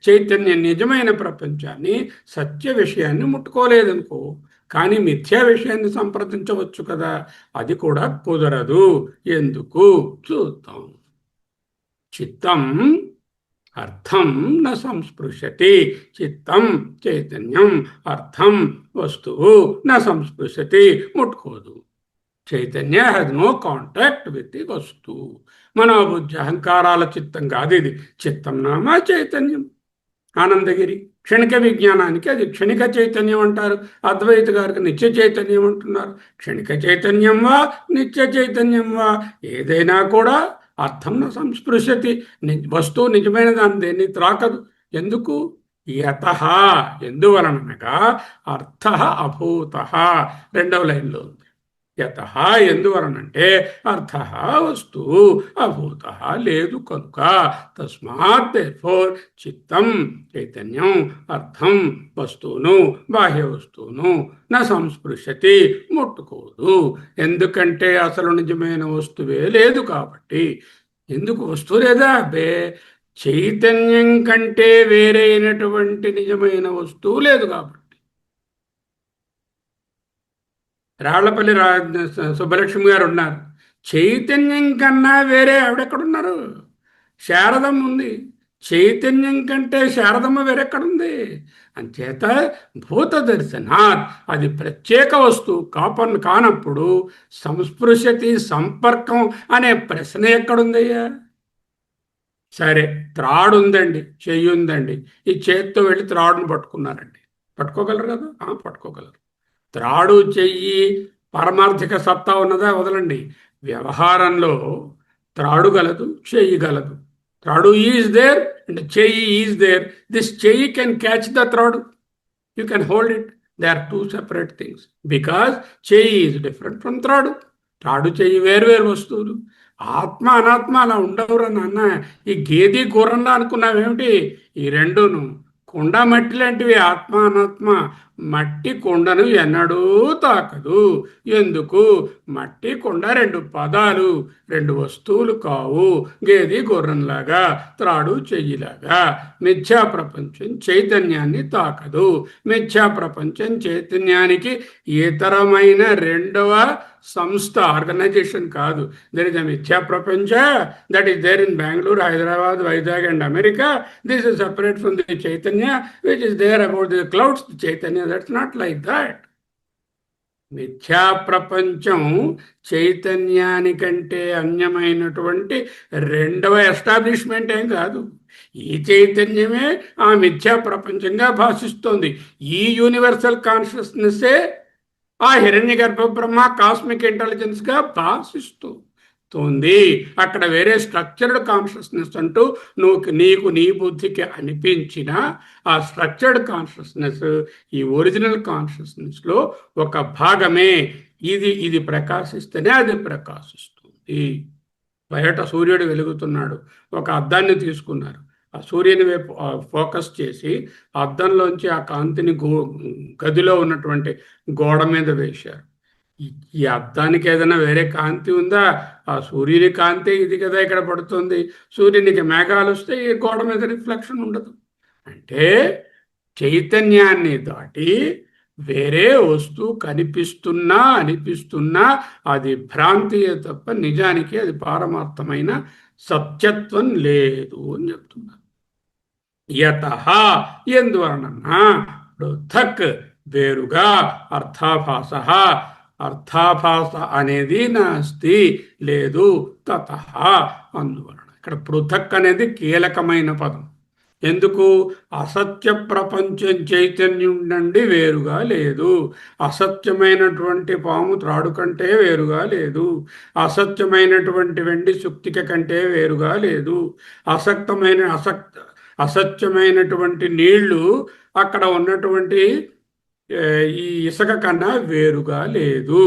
Speaker 1: చైతన్యం నిజమైన ప్రపంచాన్ని, సత్య విషయాన్ని ముట్టుకోలేదనుకో, కానీ మిథ్యా విషయాన్ని సంప్రదించవచ్చు కదా. అది కూడా కుదరదు. ఎందుకు? చూద్దాం. చిత్తం అర్థం న సంస్పృశతి. చిత్తం చైతన్యం, అర్థం వస్తువు, న సంస్పృశతి ముట్టుకోదు. చైతన్య has no contact with the వస్తువు. మనోబుద్ధి అహంకారాల చిత్తం కాదు ఇది. చిత్తం నామా చైతన్యం. ఆనందగిరి క్షణిక విజ్ఞానానికి అది క్షణిక చైతన్యం అంటారు. అద్వైత గారికి నిత్య చైతన్యం అంటున్నారు. క్షణిక చైతన్యం వా నిత్య చైతన్యం వా ఏదైనా కూడా అర్థం సంస్పృశతి. వస్తువు నిజమైన దాన్ని దేన్ని త్రాకదు. ఎందుకు? యతః ఎందువలనగా అర్థ అభూత. రెండవ లైన్లో ఉంది. యతః ఎందువలనంటే అర్థ వస్తువు అభూత లేదు కనుక. తస్మాత్ దేర్ఫోర్ చిత్తం చైతన్యం అర్థం వస్తువును బాహ్య వస్తువును నా సంస్పృశతి ముట్టుకోదు. ఎందుకంటే అసలు నిజమైన వస్తువే లేదు కాబట్టి. ఎందుకు వస్తువు లేదా? అబ్బే, చైతన్యం కంటే వేరే అయినటువంటి నిజమైన వస్తువు లేదు కాబట్టి. రాళ్లపల్లి సుబ్బలక్ష్మి గారు ఉన్నారు. చైతన్యం కన్నా వేరే ఆవిడెక్కడున్నారు? శారదమ్మ ఉంది. చైతన్యం కంటే శారదమ్మ వేరెక్కడుంది? అంచేత భూత దర్శనాత్ అది ప్రత్యేక వస్తువు కానప్పుడు సంస్పృశతి సంపర్కం అనే ప్రశ్న ఎక్కడుందయ్యా? సరే, త్రాడు ఉందండి, చెయ్యి ఉందండి. ఈ చేత్తో వెళ్ళి త్రాడును పట్టుకున్నారండి. పట్టుకోగలరు కదా? పట్టుకోగలరు. త్రాడు చెయ్యి పారమార్థిక సత్తా ఉన్నదా? వదలండి. వ్యవహారంలో త్రాడు గలదు, చెయ్యి గలదు. త్రాడు ఈజ్ దేర్ అండ్ చెయ్యి ఈజ్ దేర్. దిస్ చెయ్యి కెన్ క్యాచ్ ద త్రాడు. You can hold it. They are two separate things because చెయ్యి ఈజ్ డిఫరెంట్ ఫ్రమ్ త్రాడు. త్రాడు చెయ్యి వేరు వస్తువులు. ఆత్మ అనాత్మ అలా ఉండవురా నాన్న. ఈ గేది గుర్రంలా అనుకున్నావేమిటి? ఈ రెండును కొండ మట్టి లాంటివి. ఆత్మ అనాత్మ. మట్టి కొండను ఎన్నడూ తాకదు. ఎందుకు? మట్టి కొండ రెండు పదాలు, రెండు వస్తువులు కావు. గేది గుర్రంలాగా, త్రాడు చెయ్యిలాగా. మిథ్యా ప్రపంచం చైతన్యాన్ని తాకదు. మిథ్యా ప్రపంచం చైతన్యానికి ఇతరమైన రెండవ సంస్థ, ఆర్గనైజేషన్ కాదు. There is a mithya prapancha that is there in Bengaluru, Hyderabad, Vizag and America. This is separate from the chaitanya which is there about the clouds. Chaitanya that's not like that. మిథ్యా ప్రపంచం చైతన్యానికంటే అన్యమైనటువంటి రెండవ ఎస్టాబ్లిష్మెంట్ ఏం కాదు. ఈ చైతన్యమే ఆ మిథ్యా ప్రపంచంగా భాషిస్తోంది. ఈ యూనివర్సల్ కాన్షియస్నెస్సే ఆ హిరణ్య గర్భ బ్రహ్మ కాస్మిక్ ఇంటెలిజెన్స్గా భాషిస్తూ వస్తుంది. అక్కడ వేరే స్ట్రక్చర్డ్ కాన్షియస్నెస్ అంటూ నీకు నీ బుద్ధికి అనిపించిన ఆ స్ట్రక్చర్డ్ కాన్షియస్నెస్ ఈ ఒరిజినల్ కాన్షియస్నెస్లో ఒక భాగమే. ఇది ప్రకాశిస్తేనే అది ప్రకాశిస్తుంది. బయట సూర్యుడు వెలుగుతున్నాడు, ఒక అద్దాన్ని తీసుకున్నారు, ఆ సూర్యుని వైపు ఫోకస్ చేసి అద్దంలోంచి ఆ కాంతిని గదిలో ఉన్నటువంటి గోడ మీద వేశారు. ఈ అద్దానికి ఏదైనా వేరే కాంతి ఉందా? ఆ సూర్యుని కాంతి ఇది కదా ఇక్కడ పడుతుంది. సూర్యునికి మేఘాలు వస్తే ఈ గోడ మీద రిఫ్లెక్షన్ ఉండదు. అంటే చైతన్యాన్ని దాటి వేరే వస్తువు అనిపిస్తున్నా అది భ్రాంతియే తప్ప నిజానికి అది పారమార్థమైన సత్యత్వం లేదు అని చెప్తున్నారు. యతః ఎందువలన పృథక్ వేరుగా అర్థాభాస అనేది నాస్తి లేదు. తతః అందువలన ఇక్కడ పృథక్ అనేది కీలకమైన పదం. ఎందుకు? అసత్య ప్రపంచం చైతన్యం నుండి వేరుగా లేదు. అసత్యమైనటువంటి పాము త్రాడు కంటే వేరుగా లేదు. అసత్యమైనటువంటి వెండి సుక్తిక కంటే వేరుగా లేదు. అసత్యమైనటువంటి నీళ్లు అక్కడ ఉన్నటువంటి ఈ ఇసుక కన్నా వేరుగా లేదు.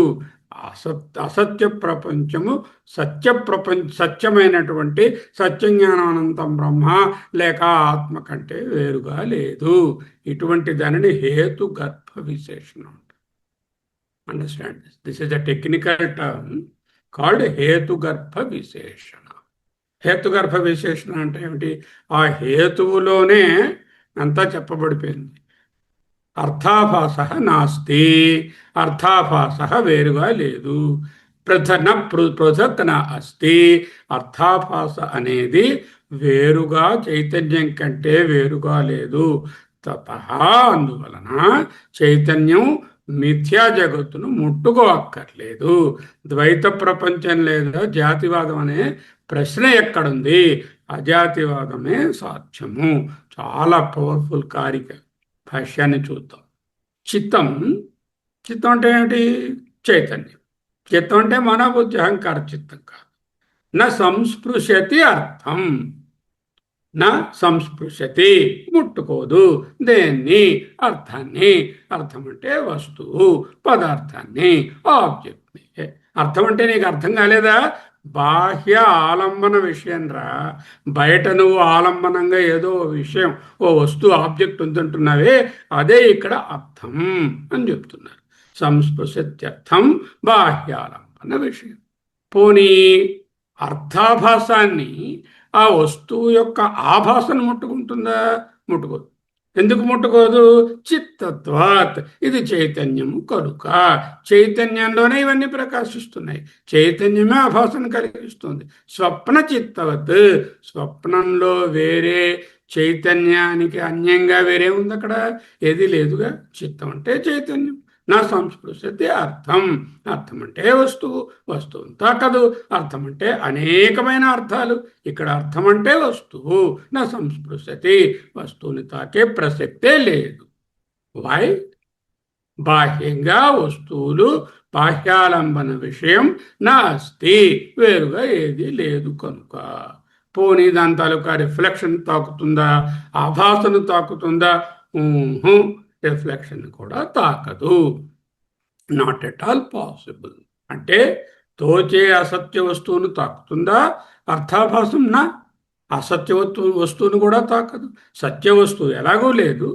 Speaker 1: అసత్య ప్రపంచము సత్యమైనటువంటి సత్యజ్ఞానానంతం బ్రహ్మ లేక ఆత్మ కంటే వేరుగా లేదు. ఇటువంటి దానిని హేతుగర్భ విశేషణం. Understand this is a technical term called హేతుగర్భ విశేషణ. హేతుగర్భ విశేషణ అంటే ఏమిటి? ఆ హేతువులోనే అంతా చెప్పబడిపోయింది. అర్థాభాస నాస్తి, అర్థాభాస వేరుగా లేదు. పృథక్ నా అస్తి, అర్థాభాస అనేది వేరుగా చైతన్యం కంటే వేరుగా లేదు. తతః అందువలన చైతన్యం మిథ్యా జగత్తును ముట్టుకోక్కర్లేదు. ద్వైత ప్రపంచం లేదా జాతివాదం అనే ప్రశ్న ఎక్కడుంది? అజాతివాదమే సాధ్యము. చాలా పవర్ఫుల్ కారిక. భాష్యాన్ని చూద్దాం. చిత్తం అంటే ఏమిటి? చైతన్యం. చిత్తం అంటే మనోబుద్ధి అహంకార చిత్తం కాదు. నా సంస్పృశతి అర్థం, నా సంస్పృశతి ముట్టుకోదు దేన్ని? అర్థాన్ని. అర్థం అంటే వస్తువు, పదార్థాన్ని, ఆబ్జెక్ట్ని. అర్థం అంటే నీకు అర్థం కాలేదా? బాహ్య ఆలంబన విషయం రా. బయట నువ్వు ఆలంబనంగా ఏదో విషయం, ఓ వస్తువు, ఆబ్జెక్ట్ ఉందంటున్నావే, అదే ఇక్కడ అర్థం అని చెప్తున్నారు. సంస్పృశత్యర్థం బాహ్యాలంబన విషయం. పోనీ అర్థాభాసాన్ని ఆ వస్తువు యొక్క ఆభాసను ముట్టుకుంటుందా? ముట్టుకోదు. ఎందుకు ముట్టుకోదు? చిత్తత్వాత్, ఇది చైతన్యము కనుక. చైతన్యంలోనే ఇవన్నీ ప్రకాశిస్తున్నాయి. చైతన్యమే ఆభాసను కలిగిస్తుంది. స్వప్న చిత్తవత్, స్వప్నంలో వేరే చైతన్యానికి అన్యంగా వేరే ఉంది అక్కడ? ఏది లేదుగా. చిత్తం అంటే చైతన్యం. నా సంస్పృశతి అర్థం, అర్థం అంటే వస్తువు, వస్తువును తాకదు. అర్థం అంటే అనేకమైన అర్థాలు. ఇక్కడ అర్థం అంటే వస్తువు. నా సంస్పృశతి, వస్తువుని తాకే ప్రసక్తే లేదు. వై? బాహ్యంగా వస్తువులు, బాహ్యాలంబన విషయం నా అస్తి, వేరుగా ఏది లేదు కనుక. పోనీ దాని తాలూకా రిఫ్లెక్షన్ తాకుతుందా? ఆభాసను తాకుతుందా? రిఫ్లెక్షన్ కూడా తాకదు. Not at all possible. అంటే తోచే అసత్య వస్తువును తాకుతుందా? అర్థాభాసం నా అసత్య వస్తువును కూడా తాకదు. సత్య వస్తువు ఎలాగూ లేదు.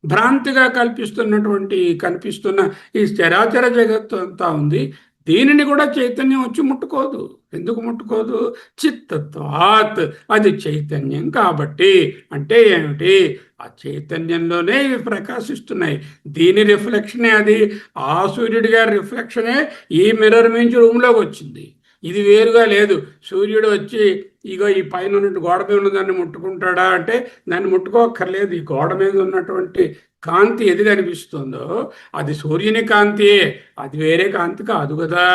Speaker 1: భ్రాంతిగా కనిపిస్తున్న ఈ చరాచర జగత్తు అంతా ఉంది. దీనిని కూడా చైతన్యం వచ్చి ముట్టుకోదు. ఎందుకు ముట్టుకోదు? చిత్తత్వాత్, అది చైతన్యం కాబట్టి. అంటే ఏమిటి? ఆ చైతన్యంలోనే ఇవి ప్రకాశిస్తున్నాయి. దీని రిఫ్లెక్షనే అది. ఆ సూర్యుడి గారి రిఫ్లెక్షనే ఈ మిర్రర్ మించి రూమ్లోకి వచ్చింది. ఇది వేరుగా లేదు. సూర్యుడు వచ్చి ఇగో ఈ పైన ఉన్నట్టు గోడ మీద ఉన్న దాన్ని ముట్టుకుంటాడా అంటే దాన్ని ముట్టుకోక్కర్లేదు. ఈ గోడ మీద ఉన్నటువంటి కాంతి ఏది కనిపిస్తుందో అది సూర్యుని కాంతియే, అది వేరే కాంతి కాదు కదా.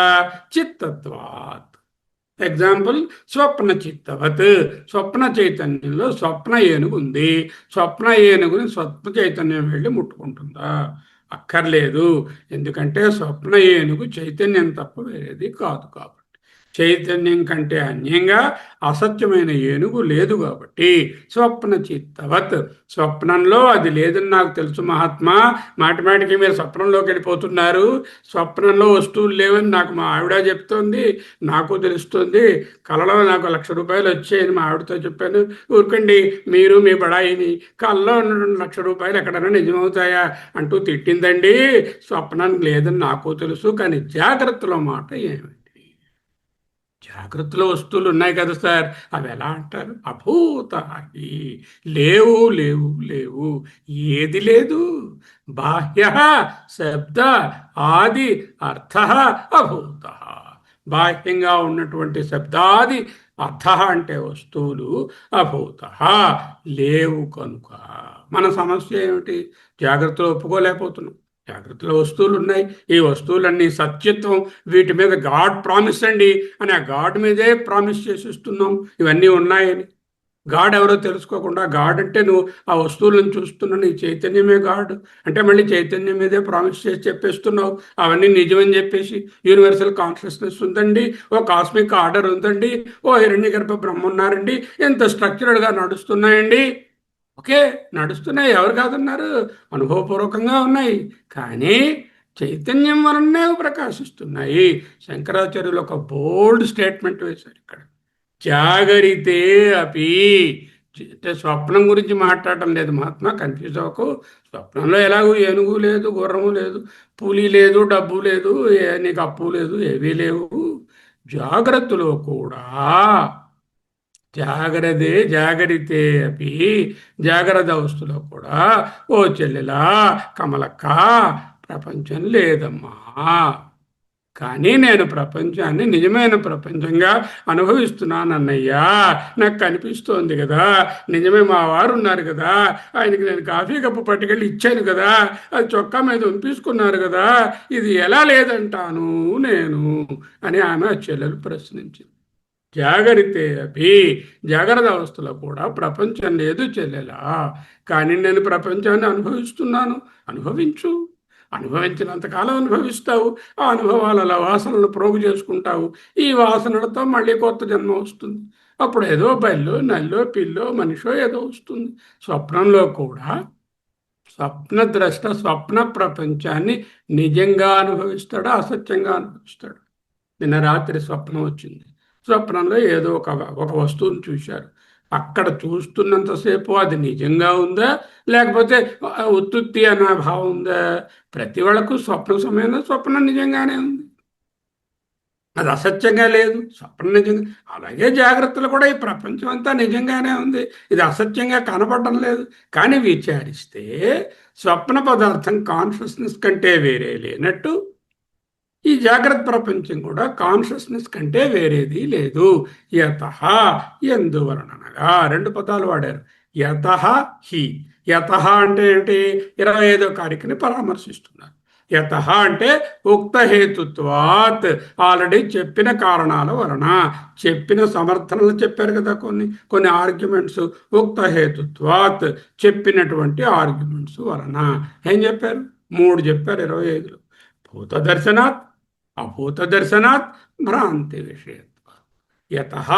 Speaker 1: చిత్తత్వాత్. ఎగ్జాంపుల్, స్వప్న చిత్తవత్. స్వప్న చైతన్యంలో స్వప్న ఏనుగు ఉంది. స్వప్న ఏనుగుని స్వప్న చైతన్యం వెళ్ళి ముట్టుకుంటుందా? అక్కర్లేదు. ఎందుకంటే స్వప్న ఏనుగు చైతన్యం తప్ప వేరేది కాదు కాబట్టి. చైతన్యం కంటే అన్యంగా అసత్యమైన ఏనుగు లేదు కాబట్టి స్వప్న చిత్తవత్, స్వప్నంలో అది లేదని నాకు తెలుసు మహాత్మా. మాటిమాటికి మీరు స్వప్నంలోకి వెళ్ళిపోతున్నారు. స్వప్నంలో వస్తువులు లేవని నాకు మా ఆవిడ చెప్తోంది, నాకు తెలుస్తుంది. కలలో నాకు ₹1,00,000 వచ్చాయని మా ఆవిడతో చెప్పాను. ఊరుకండి మీరు మీ బడాయిని, కళ్ళలో ఉన్న ₹2,00,000 ఎక్కడైనా నిజమవుతాయా అంటూ తిట్టిందండి. స్వప్నం లేదని నాకు తెలుసు, కానీ జాగ్రత్తలో మాట ఏమిటి? జాగ్రత్తలో వస్తువులు ఉన్నాయి కదా సార్, అవి ఎలా అంటారు? అభూతాహి, లేవు లేవు లేవు. ఏది లేదు? బాహ్య శబ్ద ఆది అర్థ అభూత. బాహ్యంగా ఉన్నటువంటి శబ్దాది అర్థ అంటే వస్తువులు అభూత లేవు కనుక మన సమస్య ఏమిటి? జాగ్రత్తలో ఒప్పుకోలేకపోతున్నాం. జాగ్రత్తలో వస్తువులు ఉన్నాయి, ఈ వస్తువులన్నీ సత్యత్వం, వీటి మీద గాడ్ ప్రామిస్ అండి అని ఆ గాడ్ మీదే ప్రామిస్ చేసిస్తున్నాం ఇవన్నీ ఉన్నాయని. గాడ్ ఎవరో తెలుసుకోకుండా, గాడ్ అంటే నువ్వు ఆ వస్తువులను చూస్తున్న నీ చైతన్యమే గాడ్ అంటే మళ్ళీ చైతన్యం మీదే ప్రామిస్ చేసి చెప్పేస్తున్నావు అవన్నీ నిజమని చెప్పేసి. యూనివర్సల్ కాన్షియస్నెస్ ఉందండి, ఓ కాస్మిక్ ఆర్డర్ ఉందండి, ఓ హిరణ్యగర్భ బ్రహ్మ ఉన్నారండి, ఎంత స్ట్రక్చర్డ్గా నడుస్తున్నాయండి. ఓకే, నడుస్తున్నాయి, ఎవరు కాదన్నారు, అనుభవపూర్వకంగా ఉన్నాయి. కానీ చైతన్యం వలనే ప్రకాశిస్తున్నాయి. శంకరాచార్యులు ఒక బోల్డ్ స్టేట్మెంట్ వేశారు ఇక్కడ, జాగరితే అపి. అంటే స్వప్నం గురించి మాట్లాడటం లేదు మహాత్మా, కన్ఫ్యూజ్ అవ్వకు. స్వప్నంలో ఎలాగూ ఏనుగు లేదు, గుర్రము లేదు, పులి లేదు, డబ్బు లేదు, నీకు అప్పు లేదు, ఏవీ లేవు. జాగ్రత్తలో కూడా జాగ్రదే జాగరితే అపి, జాగ్రత్త అవస్థలో కూడా ఓ చెల్లెలా కమలక్క ప్రపంచం లేదమ్మా. కానీ నేను ప్రపంచాన్ని నిజమైన ప్రపంచంగా అనుభవిస్తున్నానన్నయ్యా. నాకు కనిపిస్తోంది కదా, నిజమే, మా వారు ఉన్నారు కదా, ఆయనకి నేను కాఫీ కప్పు పట్టుకెళ్ళి ఇచ్చాను కదా, అది చొక్కా మీద ఉంపించుకున్నారు కదా, ఇది ఎలా లేదంటాను నేను అని ఆమె ఆ చెల్లెలు ప్రశ్నించింది. జాగరితే అభి, జాగ్రత్త అవస్థలో కూడా ప్రపంచం లేదు చెల్లెలా, కానీ నేను ప్రపంచాన్ని అనుభవిస్తున్నాను. అనుభవించు, అనుభవించినంతకాలం అనుభవిస్తావు. ఆ అనుభవాల వాసనలు ప్రోగు చేసుకుంటావు. ఈ వాసనలతో మళ్ళీ కొత్త జన్మ వస్తుంది. అప్పుడు ఏదో బయల్లో నల్లో పిల్లో మనిషో ఏదో వస్తుంది. స్వప్నంలో కూడా స్వప్నద్రష్ట స్వప్న ప్రపంచాన్ని నిజంగా అనుభవిస్తాడా, అసత్యంగా అనుభవిస్తాడు? నిన్న రాత్రి స్వప్నం వచ్చింది. స్వప్నంలో ఏదో ఒక వస్తువుని చూశారు. అక్కడ చూస్తున్నంతసేపు అది నిజంగా ఉందా, లేకపోతే ఉత్తుత్తి అనే భావం ఉందా? ప్రతి వాళ్ళకు స్వప్న సమయంలో స్వప్నం నిజంగానే ఉంది, అది అసత్యంగా లేదు. స్వప్నం నిజంగా, అలాగే జాగ్రత్తలు కూడా ఈ ప్రపంచం అంతా నిజంగానే ఉంది, ఇది అసత్యంగా కనపడడం లేదు. కానీ విచారిస్తే స్వప్న పదార్థం కాన్షియస్నెస్ కంటే వేరే లేనట్టు ఈ జాగ్రత్త ప్రపంచం కూడా కాన్షియస్నెస్ కంటే వేరేది లేదు. యతః, ఎందువలనగా, రెండు పదాలు వాడారు, యతః హి. యతః అంటే ఏమిటి? 25వ కారికని పరామర్శిస్తున్నారు. యతః అంటే ఉక్త హేతుత్వాత్, ఆల్రెడీ చెప్పిన కారణాల వలన, చెప్పిన సమర్థనలు చెప్పారు కదా, కొన్ని కొన్ని ఆర్గ్యుమెంట్స్. ఉక్త హేతుత్వాత్, చెప్పినటువంటి ఆర్గ్యుమెంట్స్ వలన. ఏం చెప్పారు? 3 చెప్పారు 25లో. భూత దర్శనాత్, అభూత దర్శనాత్, భ్రాంతి విషయత్వాత్. యతః,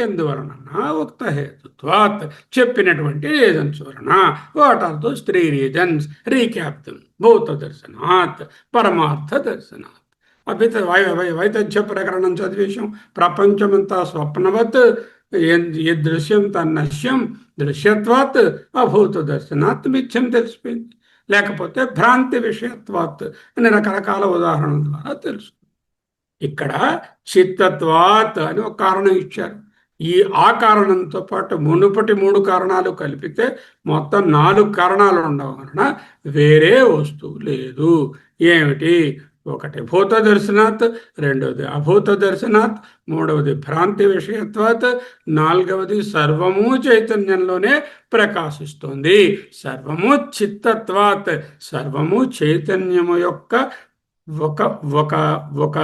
Speaker 1: ఎందువలన, ఉక్త హేతుత్వాత్, చెప్పినటువంటి రీజన్స్ వలన. What are those 3 reasons? Recap them. భూత దర్శనాత్, పరమార్థ దర్శనాత్. వైతథ్య ప్రకరణం చదివేశాం. ప్రపంచమంతా స్వప్నవత్, దృశ్యం తన్నశ్యం, దృశ్యత్వాత్, అభూత దర్శనాత్ మిథ్యం తెలిసిపోయింది. లేకపోతే భ్రాంతి విషయత్వాత్ అని రకరకాల ఉదాహరణల ద్వారా తెలుసు. ఇక్కడ చిత్తత్వాత్ అని ఒక కారణం ఇచ్చారు. ఆ కారణంతో పాటు మునుపటి 3 కారణాలు కలిపితే మొత్తం 4 కారణాలు ఉండడం వలన వేరే వస్తువు లేదు. ఏమిటి? ఒకటి భూత దర్శనాత్, రెండవది అభూత దర్శనాత్, మూడవది భ్రాంతి విషయత్వాత్, నాలుగవది సర్వము చైతన్యంలోనే ప్రకాశిస్తుంది. సర్వము చిత్తత్వాత్, సర్వము చైతన్యము యొక్క ఒక ఒక ఒక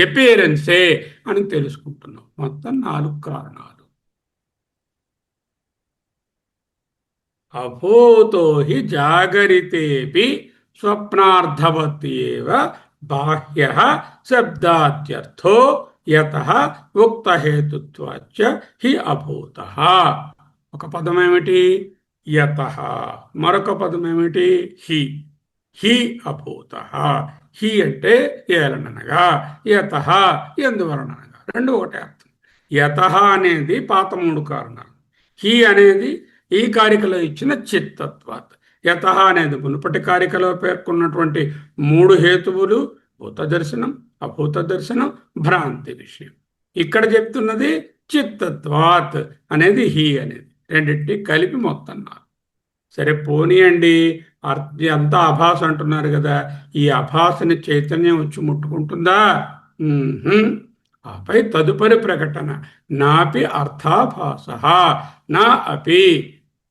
Speaker 1: ఎపియరెన్సే అని తెలుసుకుంటున్నాం. మొత్తం 4 కారణాలు. అభూతో హి జాగరితేపి స్వప్నార్థవత్ ఏవ బాహ్య శబ్దాత్యర్థో యతః ఉక్త హేతుత్వాచ్చ హి అభూతః. ఒక పదం ఏమిటి? యతః. మరొక పదం ఏమిటి? హి. హి అభూతః. హి అంటే ఏలననగా, యతః ఎందువలననగా, రెండు ఒకటే అర్థం. యతః అనేది పాత మూడు కారణాలు, హి అనేది ఈ కారికలో ఇచ్చిన చిత్తత్వాత్. యతః అనేది మునుపటి కారికలో పేర్కొన్నటువంటి మూడు హేతువులు, భూత దర్శనం, అభూత దర్శనం, భ్రాంతి విషయం. ఇక్కడ చెప్తున్నది చిత్తత్వాత్ అనేది హి అనేది, రెండింటి కలిపి మొత్తం నాలుగు. సరే పోనీయండి, అంతా అభాస అంటున్నారు కదా, ఈ అభాసని చైతన్యం వచ్చి ముట్టుకుంటుందా? ఆపై తదుపరి ప్రకటన నాపి అర్థాభాస నా అపి,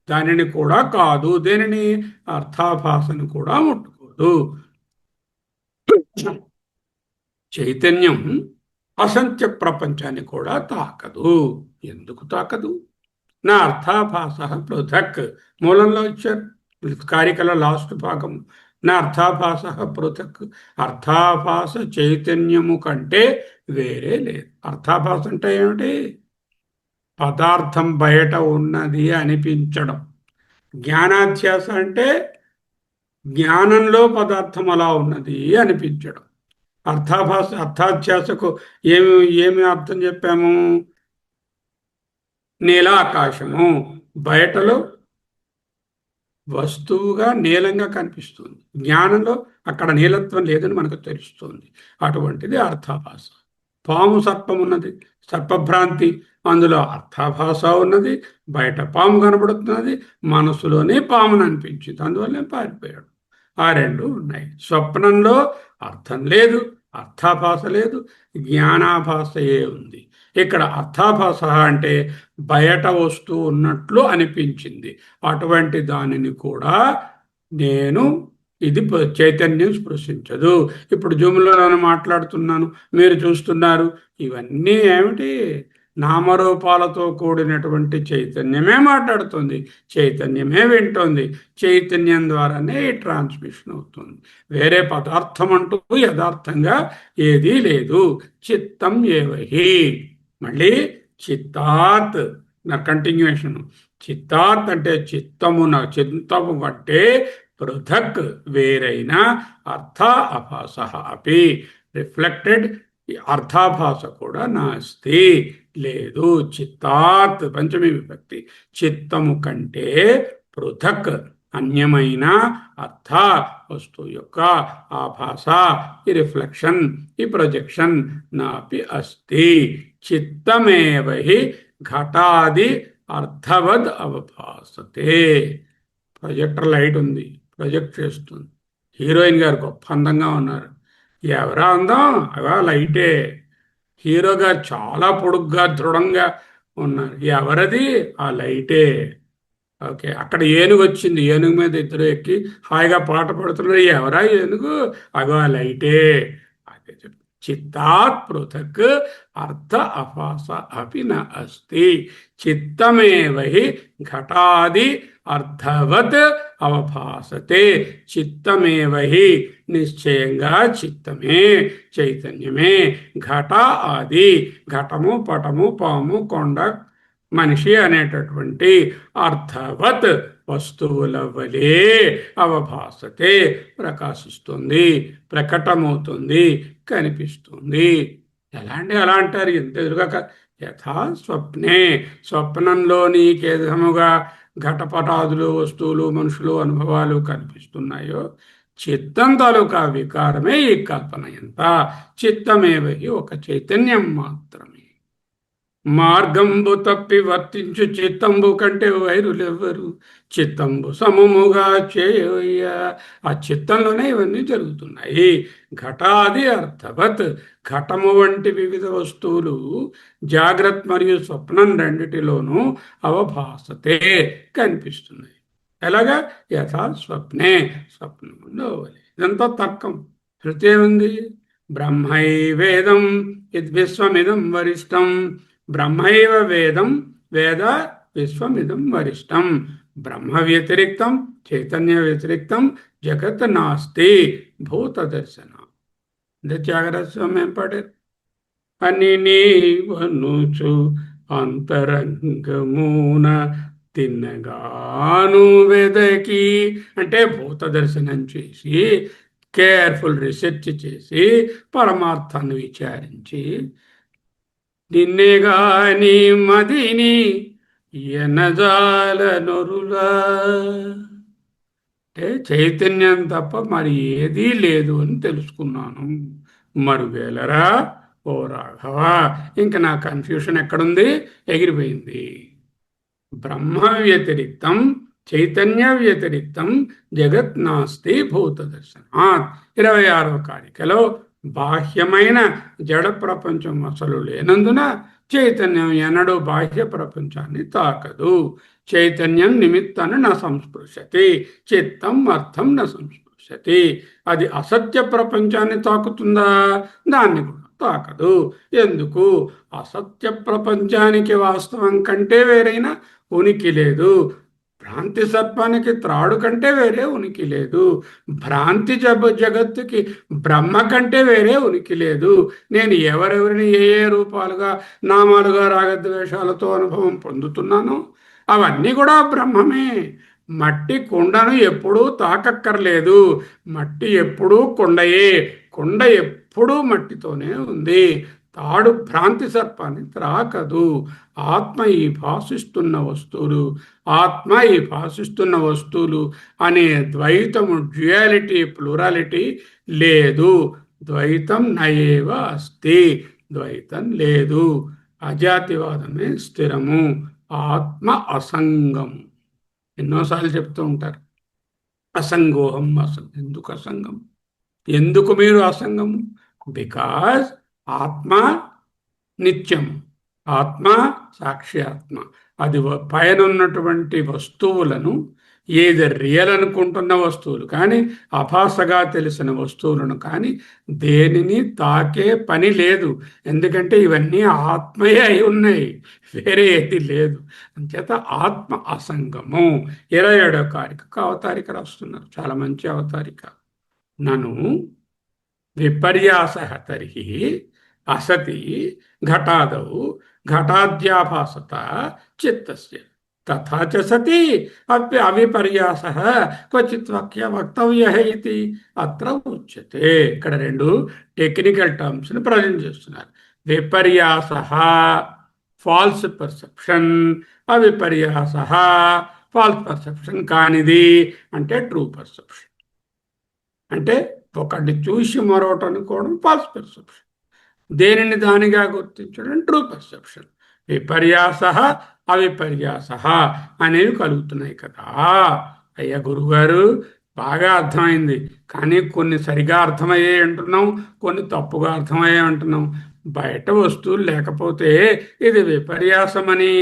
Speaker 1: దానిని కూడా కాదు, దేనిని? అర్థాభాసను కూడా ముట్టుకోదు. చైతన్యం అసంఖ్య ప్రపంచాన్ని కూడా తాకదు. ఎందుకు తాకదు? నా అర్థాభాస పృథక్, మూలంలో ఇచ్చారు కారికల లాస్ట్ భాగం. నా అర్థాభాస పృథక్, అర్థాభాస చైతన్యము కంటే వేరే లేదు. అర్థాభాస అంటే ఏమిటి? పదార్థం బయట ఉన్నది అనిపించడం. జ్ఞానాధ్యాస అంటే జ్ఞానంలో పదార్థం అలా ఉన్నది అనిపించడం. అర్థాధ్యాసకు ఏమి ఏమి అర్థం చెప్పాము? నీలాకాశము బయటలో వస్తువుగా నీలంగా కనిపిస్తుంది, జ్ఞానంలో అక్కడ నీలత్వం లేదని మనకు తెలుస్తుంది. అటువంటిది అర్థాభాస. పాము సర్పం ఉన్నది, సర్పభ్రాంతి, అందులో అర్థాభాస ఉన్నది, బయట పాము కనబడుతున్నది, మనసులోనే పామును అనిపించింది, అందువల్లే పారిపోయాడు. ఆ రెండు ఉన్నాయి. స్వప్నంలో అర్థం లేదు, అర్థాభాస లేదు, జ్ఞానాభాసయే ఉంది. ఇక్కడ అర్థాభాస అంటే బయట వస్తువు ఉన్నట్లు అనిపించింది, అటువంటి దానిని కూడా నేను, ఇది చైతన్యం స్పృశించదు. ఇప్పుడు జూమ్లో మాట్లాడుతున్నాను, మీరు చూస్తున్నారు, ఇవన్నీ ఏమిటి? నామరూపాలతో కూడినటువంటి చైతన్యమే మాట్లాడుతుంది, చైతన్యమే వింటోంది, చైతన్యం ద్వారానే ఈ ట్రాన్స్మిషన్ అవుతుంది. వేరే పదార్థం అంటూ యథార్థంగా ఏదీ లేదు. చిత్తం ఏవహి, మళ్ళీ చిత్తాత్ నా కంటిన్యూషన్. చిత్తాత్ అంటే చిత్తమున, చిత్తము అంటే పృథక్ వేరైన, అర్థ అభాస అపి రిఫ్లెక్టెడ్, అర్థాభాస కూడా నాస్తి లేదు. చిత్తాత్ పంచమి విభక్తి, చిత్తము కంటే పృథక్ అన్యమైన అర్థ వస్తువు యొక్క ఆభాస, ఈ రిఫ్లెక్షన్, ఈ ప్రొజెక్షన్ నాపి అస్తి. చిత్తమేవ హి ఘటాది అర్థవద్ అవభాసతే. ప్రొజెక్టర్ లైట్ ఉంది, ప్రొజెక్ట్ చేస్తుంది. హీరోయిన్ గారు గొప్ప అందంగా ఉన్నారు, ఎవరా అందం? అవా లైటే. హీరో గారు చాలా పొడుగ్గా దృఢంగా ఉన్నారు, ఎవరది? ఆ లైటే. ఓకే, అక్కడ ఏనుగు వచ్చింది, ఏనుగు మీద ఇద్దరు ఎక్కి హాయిగా పాట పడుతున్నారు, ఎవరా ఏనుగు? అగో ఆ లైటే. అదే చెప్పి చిత్తాత్ పృథక్ అర్థ అభాస అపి న అస్తి. చిత్తమేవ హి ఘటాది అర్థవత్ అవభాసతే. చిత్తమేవ హి, నిశ్చయంగా చిత్తమే, చైతన్యమే, ఘట ఆది, ఘటము, పటము, పాము, కొండ, మనిషి అనేటటువంటి అర్థవత్ వస్తువుల వలే అవభాసతే ప్రకాశిస్తుంది, ప్రకటమవుతుంది, కనిపిస్తుంది. ఎలా అంటే అలా అంటారు, ఎంత ఎదురుగా. యథా స్వప్నే, స్వప్నంలో నీకే విధముగా ఘటపటాదులు, వస్తువులు, మనుషులు, అనుభవాలు కనిపిస్తున్నాయో, చిత్తం తాలూకా వికారమే ఈ కల్పన. ఎంత? చిత్తమేవి ఒక చైతన్యం మాత్రమే. మార్గంబు తప్పి వర్తించు చిత్తంబు కంటే వైరులెవ్వరు, చిత్తంబు సమముగా చేయయ్య. ఆ చిత్తంలోనే ఇవన్నీ జరుగుతున్నాయి. ఘటాది అర్థవత్, ఘటము వంటి వివిధ వస్తువులు జాగ్రత్త మరియు స్వప్నం రెండిటిలోనూ అవభాసతే కనిపిస్తున్నాయి. ఎలాగా? యథా స్వప్నే, స్వప్నంలో. ఇదంతా తర్కం. శృతి ఏముంది? బ్రహ్మైవేదం విశ్వమిదం వరిష్టం. బ్రహ్మైవ వేదం, వేద విశ్వమిదం వరిష్టం. బ్రహ్మ వ్యతిరిక్తం, చైతన్య వ్యతిరిక్తం జగత్ నాస్తి. భూత దర్శనం. త్యాగరాజస్వామి ఏం పాడారు? అని నీవనుచు అంతరంగమున తిన్నగాను వెదకి, అంటే భూత దర్శనం చేసి కేర్ఫుల్ రీసెర్చ్ చేసి పరమార్థాన్ని విచారించి నిన్నేగాని మదిని ఎనజాల నొరులా, అంటే చైతన్యం తప్ప మరి ఏదీ లేదు అని తెలుసుకున్నాను. మరుగేలరా ఓ రాఘవ, ఇంక నా కన్ఫ్యూషన్ ఎక్కడుంది? ఎగిరిపోయింది. బ్రహ్మ వ్యతిరిక్తం చైతన్య వ్యతిరిక్తం జగత్ నాస్తి భూత దర్శనాత్. 26వ కారికలో బాహ్యమైన జడ ప్రపంచం అసలు లేనందున చైతన్యం ఎన్నడూ బాహ్య ప్రపంచాన్ని తాకదు. చైతన్యం నిమిత్తాన్ని నా సంస్పృశతి, చిత్తం అర్థం నా సంస్పృశతి. అది అసత్య ప్రపంచాన్ని తాకుతుందా? దాన్ని కూడా తాకదు. ఎందుకు? అసత్య ప్రపంచానికి వాస్తవం కంటే వేరైన ఉనికి లేదు. భ్రాంతి సర్పానికి త్రాడు కంటే వేరే ఉనికి లేదు. భ్రాంతి జగత్తుకి బ్రహ్మ కంటే వేరే ఉనికి లేదు. నేను ఎవరెవరిని ఏ ఏ రూపాలుగా నామాలుగా రాగద్వేషాలతో అనుభవం పొందుతున్నానో అవన్నీ కూడా బ్రహ్మమే. మట్టి కుండను ఎప్పుడూ తాకక్కర్లేదు. మట్టి ఎప్పుడూ కొండయే, కొండ ఎప్పుడూ మట్టితోనే ఉంది. తాడు భ్రాంతి సర్పాన్ని త్రాకదు. ఆత్మ ఈ భాషిస్తున్న వస్తువులు, ఆత్మ ఈ భాషిస్తున్న వస్తువులు అనే ద్వైతము, డ్యుయాలిటీ, ప్లూరాలిటీ లేదు. ద్వైతం నయేవ అస్తి, ద్వైతం లేదు. అజాతివాదమే స్థిరము. ఆత్మ అసంగము. ఎన్నోసార్లు చెప్తూ ఉంటారు అసంగోహం. ఎందుకు అసంగం? ఎందుకు మీరు అసంగము? బికాజ్ ఆత్మ నిత్యము, ఆత్మ సాక్షి ఆత్మ. అది పైన ఉన్నటువంటి వస్తువులను, ఏది రియల్ అనుకుంటున్న వస్తువులు కానీ అభాసగా తెలిసిన వస్తువులను కానీ దేనిని తాకే పని లేదు. ఎందుకంటే ఇవన్నీ ఆత్మయే అయి ఉన్నాయి, వేరే ఏది లేదు. అంచేత ఆత్మ అసంగము. 27వ కారిక అవతారిక రాస్తున్నారు, చాలా మంచి అవతారిక. నన్ను విపర్యాస తర్హి అసతి ఘటాదౌ ఘటాద్యాభాసత చిత్తస్య తథా చ సతి అవిపర్యాసః క్వచిత్ వక్తవ్యః ఇతి అత్ర ఉచ్యతే. ఇక్కడ రెండు టెక్నికల్ టర్మ్స్ని ప్రజెంట్ చేస్తున్నారు. విపర్యాసః ఫాల్స్ పర్సెప్షన్, అవిపర్యాసః ఫాల్స్ పర్సెప్షన్ కానిది అంటే ట్రూ పర్సెప్షన్. అంటే ఒకటి చూసి మరొకటి అనుకోవడం ఫాల్స్ పర్సెప్షన్, దేనిని దానిగా గుర్తించడం ట్రూ పర్సెప్షన్. విపర్యాస అవిపర్యాస అనేవి కలుగుతున్నాయి కదా. అయ్యా గురుగారు, బాగా అర్థమైంది, కానీ కొన్ని సరిగా అర్థమయ్యే అంటున్నాం, కొన్ని తప్పుగా అర్థమయ్యే అంటున్నాం. బయట వస్తువులు లేకపోతే ఇది విపర్యాసమని,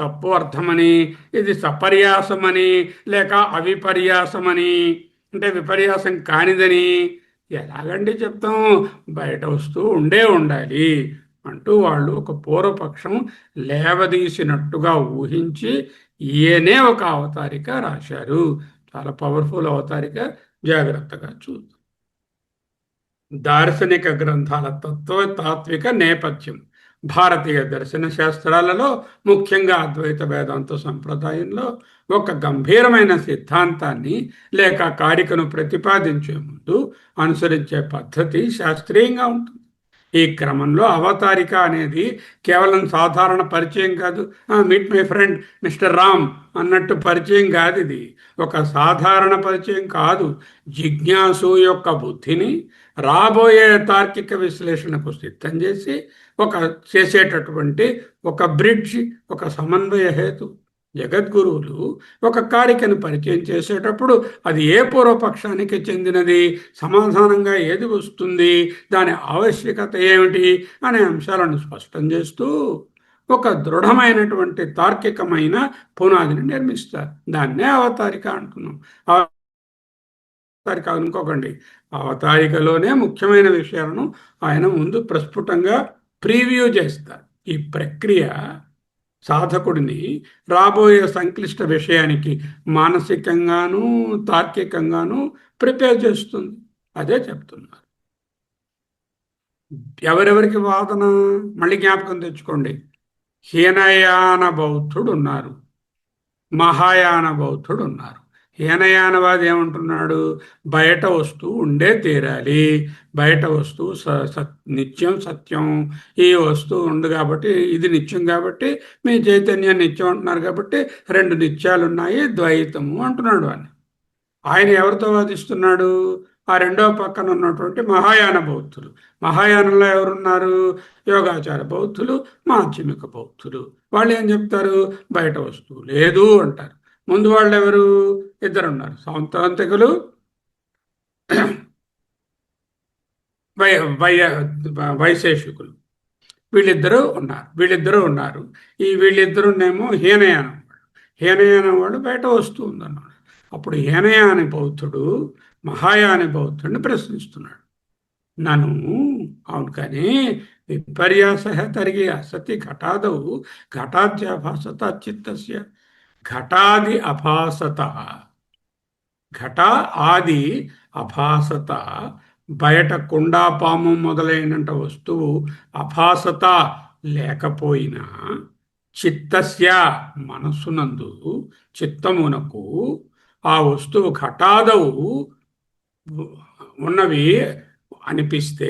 Speaker 1: తప్పు అర్థమని, ఇది సపర్యాసమని, లేక అవిపర్యాసమని, అంటే విపర్యాసం కానిదని ఎలాగండి చెప్తాం? బయట వస్తువు ఉండాలి అంటూ వాళ్ళు ఒక పూర్వపక్షం లేవదీసినట్టుగా ఊహించి ఈయనే ఒక అవతారిక రాశారు. చాలా పవర్ఫుల్ అవతారిక, జాగ్రత్తగా చూద్దాం. దార్శనిక గ్రంథాల తాత్విక నేపథ్యం. భారతీయ దర్శన శాస్త్రాలలో, ముఖ్యంగా అద్వైత వేదాంత సంప్రదాయంలో ఒక గంభీరమైన సిద్ధాంతాన్ని లేక కారికను ప్రతిపాదించే ముందు అనుసరించే పద్ధతి శాస్త్రీయంగా ఉంటుంది. ఈ క్రమంలో అవతారిక అనేది కేవలం సాధారణ పరిచయం కాదు, meet my friend mister Ram అన్నట్టు పరిచయం కాదు. ఇది ఒక సాధారణ పరిచయం కాదు. జిజ్ఞాసు యొక్క బుద్ధిని రాబోయే తార్కిక విశ్లేషణకు సిద్ధం చేసి చేసేటటువంటి ఒక బ్రిడ్జ్, ఒక సమన్వయ హేతు. జగద్గురువులు ఒక కారికను పరిచయం చేసేటప్పుడు అది ఏ పూర్వపక్షానికి చెందినది, సమాధానంగా ఏది వస్తుంది, దాని ఆవశ్యకత ఏమిటి అనే అంశాలను స్పష్టం చేస్తూ ఒక దృఢమైనటువంటి తార్కికమైన పునాదిని నిర్మిస్తారు. దాన్నే అవతారిక అంటున్నాం. అవతారిక అనుకోకండి, అవతారికలోనే ముఖ్యమైన విషయాలను ఆయన ముందు ప్రస్ఫుటంగా ప్రీవ్యూ చేస్తారు. ఈ ప్రక్రియ సాధకుడిని రాబోయే సంక్లిష్ట విషయానికి మానసికంగాను తార్కికంగాను ప్రిపేర్ చేస్తుంది. అదే చెప్తున్నారు. ఎవరెవరికి వాదన? మళ్ళీ జ్ఞాపకం తెచ్చుకోండి. హీనయాన బౌద్ధుడు ఉన్నారు, మహాయాన బౌద్ధుడు ఉన్నారు. హీనయానవాది ఏమంటున్నాడు? బయట వస్తువు ఉండే తీరాలి, బయట వస్తువు నిత్యం సత్యం, ఈ వస్తువు ఉంది కాబట్టి ఇది నిత్యం, కాబట్టి మీ చైతన్యం నిత్యం అంటున్నారు కాబట్టి రెండు నిత్యాలు ఉన్నాయి, ద్వైతము అంటున్నాడు అని. ఆయన ఎవరితో వాదిస్తున్నాడు? ఆ రెండో పక్కన ఉన్నటువంటి మహాయాన బౌద్ధులు. మహాయానంలో ఎవరున్నారు? యోగాచార బౌద్ధులు, మాధ్యమిక బౌద్ధులు. వాళ్ళు ఏం చెప్తారు? బయట వస్తువు లేదు అంటారు. ముందు వాళ్ళు ఎవరు? ఇద్దరున్నారు, సౌంతాంతికులు, వై వై వైశేషికులు. వీళ్ళిద్దరూ ఉన్నారు. వీళ్ళిద్దరునేమో హీనయానం వాళ్ళు. హీనయానం వాళ్ళు బయట వస్తువు ఉందన్నాడు. అప్పుడు హీనయాని బౌద్ధుడు మహాయాని బౌద్ధుడిని ప్రశ్నిస్తున్నాడు. నన్ను అవును కానీ విపర్యాస తరిగి అసతి ఘటాదవు ఘటాద్యభాసత చిత్తస్య. ఘటాది అభాసత, ఘట ఆది అభాసత, బయట కుండా పాము మొదలైన వస్తువు అభాసత లేకపోయినా, చిత్తస్య మనస్సునందు, చిత్తమునకు ఆ వస్తువు ఘటాదవు ఉన్నవి అనిపిస్తే,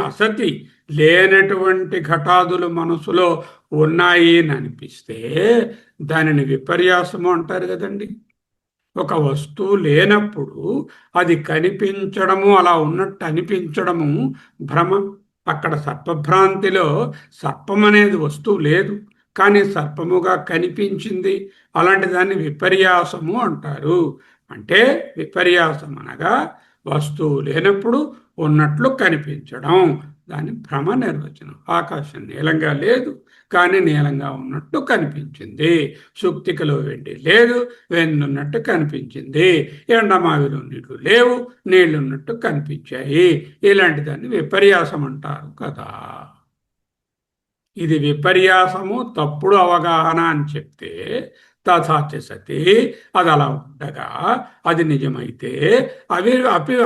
Speaker 1: అసతి లేనటువంటి ఘటాదులు మనసులో ఉన్నాయి అని అనిపిస్తే దానిని విపర్యాసము అంటారు కదండి. ఒక వస్తువు లేనప్పుడు అది కనిపించడము, అలా ఉన్నట్టు అనిపించడము భ్రమ. అక్కడ సర్పభ్రాంతిలో సర్పం అనేది వస్తువు లేదు, కానీ సర్పముగా కనిపించింది. అలాంటి దాన్ని విపర్యాసము అంటారు. అంటే విపర్యాసం అనగా వస్తువు లేనప్పుడు ఉన్నట్లు కనిపించడం, దాని భ్రమ నిర్వచనం. ఆకాశం నీలంగా లేదు, కానీ నీలంగా ఉన్నట్టు కనిపించింది. సుక్తికలో వెండి లేదు, వెన్నున్నట్టు కనిపించింది. ఎండమావిలో నీళ్లు లేవు, నీళ్లున్నట్టు కనిపించాయి. ఇలాంటి దాన్ని విపర్యాసం అంటారు కదా. ఇది విపర్యాసము, తప్పుడు అవగాహన అని చెప్తే తథాచ సతి, అది అలా ఉండగా అది నిజమైతే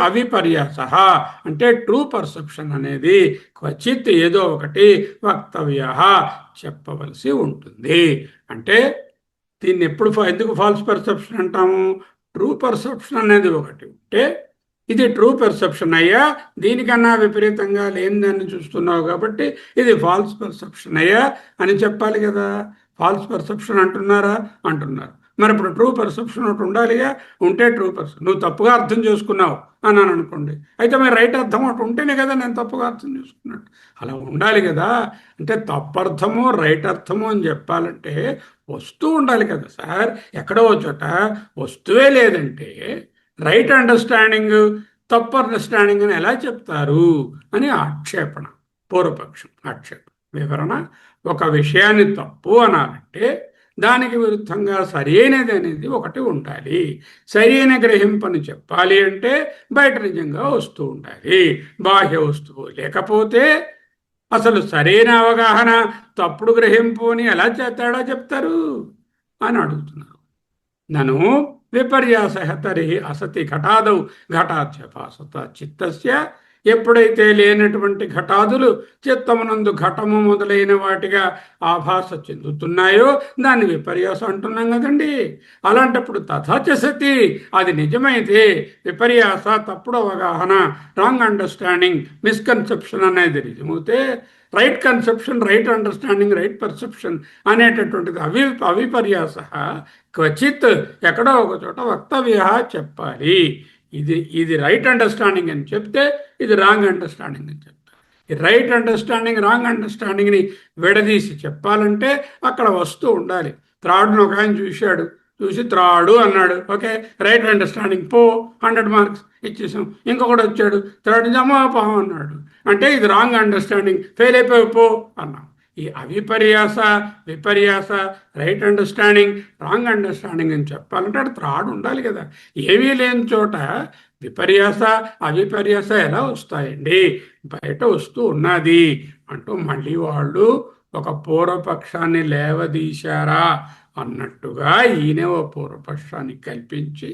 Speaker 1: అవిపర్యాస అంటే ట్రూ పర్సెప్షన్ అనేది క్వచిత్ ఏదో ఒకటి వక్తవ్య చెప్పవలసి ఉంటుంది. అంటే దీన్ని ఎందుకు ఫాల్స్ పర్సెప్షన్ అంటాము? ట్రూ పర్సెప్షన్ అనేది ఒకటి ఉంటే ఇది ట్రూ పర్సెప్షన్ అయ్యా, దీనికన్నా విపరీతంగా లేని దాన్ని చూస్తున్నావు కాబట్టి ఇది ఫాల్స్ పర్సెప్షన్ అయ్యా అని చెప్పాలి కదా. ఫాల్స్ పర్సెప్షన్ అంటున్నారా? అంటున్నారు. మరి ఇప్పుడు ట్రూ పర్సెప్షన్ ఒకటి ఉండాలిగా. ఉంటే ట్రూ పర్సెప్షన్, నువ్వు తప్పుగా అర్థం చేసుకున్నావు అన్నాను అనుకోండి, అయితే మరి రైట్ అర్థం ఒకటి ఉంటేనే కదా నేను తప్పుగా అర్థం చేసుకున్నట్టు. అలా ఉండాలి కదా. అంటే తప్పర్థము రైట్ అర్థము అని చెప్పాలంటే వస్తువు ఉండాలి కదా సార్. ఎక్కడో చోట వస్తువే లేదంటే రైట్ అండర్స్టాండింగ్ తప్పు అండర్స్టాండింగ్ అని ఎలా చెప్తారు అని ఆక్షేపణ, పూర్వపక్షం ఆక్షేపణ. వివరణ: ఒక విషయాన్ని తప్పు అనాలంటే దానికి విరుద్ధంగా సరైనది అనేది ఒకటి ఉండాలి. సరైన గ్రహింపని చెప్పాలి అంటే బయట నిజంగా వస్తువు ఉండాలి, బాహ్య వస్తువు లేకపోతే అసలు సరైన అవగాహన తప్పుడు గ్రహింపు అని ఎలా తేడా చెప్తారు అని అడుగుతున్నారు. నను విపర్యాస తరిహి అసతి ఘటాదౌ ఘటాధ్యపాసత చిత్తస్య. ఎప్పుడైతే లేనటువంటి ఘటాదులు చిత్తమునందు ఘటము మొదలైన వాటిగా ఆభాస చెందుతున్నాయో దాన్ని విపర్యాసం అంటున్నాం కదండి. అలాంటప్పుడు తథాచ సతి, అది నిజమైతే విపర్యాస తప్పుడు అవగాహన, రాంగ్ అండర్స్టాండింగ్, మిస్కన్సెప్షన్ అనేది నిజమైతే right conception, right understanding, right perception అనేటటువంటిది అవిపర్యాస క్వచిత్ ఎక్కడో ఒక చోట వక్తవ్య చెప్పాలి. ఇది రైట్ అండర్స్టాండింగ్ అని చెప్తే ఇది రాంగ్ అండర్స్టాండింగ్ అని చెప్తారు. ఈ రైట్ అండర్స్టాండింగ్ రాంగ్ అండర్స్టాండింగ్ని విడదీసి చెప్పాలంటే అక్కడ వస్తువు ఉండాలి. త్రాడును ఒక ఆయన చూసి త్రాడు అన్నాడు, ఓకే రైట్ అండర్స్టాండింగ్, పో 100 మార్క్స్ ఇచ్చేసాం. ఇంకొకటి వచ్చాడు త్రాడు జమాపాం అన్నాడు, అంటే ఇది రాంగ్ అండర్స్టాండింగ్, ఫెయిల్ అయిపోయి పో అన్నాం. ఈ అవిపర్యాస విపర్యాస రైట్ అండర్స్టాండింగ్ రాంగ్ అండర్స్టాండింగ్ అని చెప్పాలంటే అక్కడ త్రాడు ఉండాలి కదా. ఏమీ లేని చోట విపర్యాస అవిపర్యాస ఎలా వస్తాయండి? బయట వస్తూ ఉన్నది అంటూ మళ్ళీ వాళ్ళు ఒక పూర్వపక్షాన్ని లేవదీశారా అన్నట్టుగా ఈయన ఓ పూర్వపక్షాన్ని కల్పించి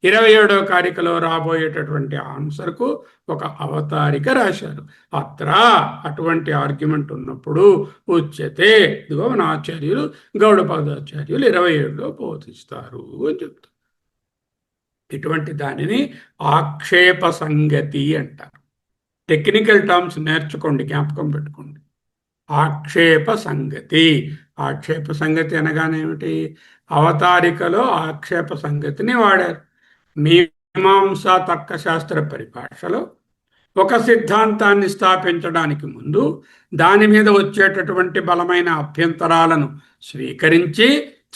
Speaker 1: 27వ కారికలో రాబోయేటటువంటి ఆన్సర్కు ఒక అవతారిక రాశారు. అత్ర అటువంటి ఆర్గ్యుమెంట్ ఉన్నప్పుడు ఉచ్యతే, ఇదిగో మన ఆచార్యులు గౌడపాదాచార్యులు 27లో బోధిస్తారు అని చెప్తారు. ఇటువంటి దానిని ఆక్షేప సంగతి అంటారు. టెక్నికల్ టర్మ్స్ నేర్చుకోండి, జ్ఞాపకం పెట్టుకోండి. ఆక్షేప సంగతి. ఆక్షేప సంగతి అనగానేమిటి? అవతారికలో ఆక్షేప సంగతిని వాడారు. మీమాంసా తర్కశాస్త్ర పరిభాషలో ఒక సిద్ధాంతాన్ని స్థాపించడానికి ముందు దాని మీద వచ్చేటటువంటి బలమైన అభ్యంతరాలను స్వీకరించి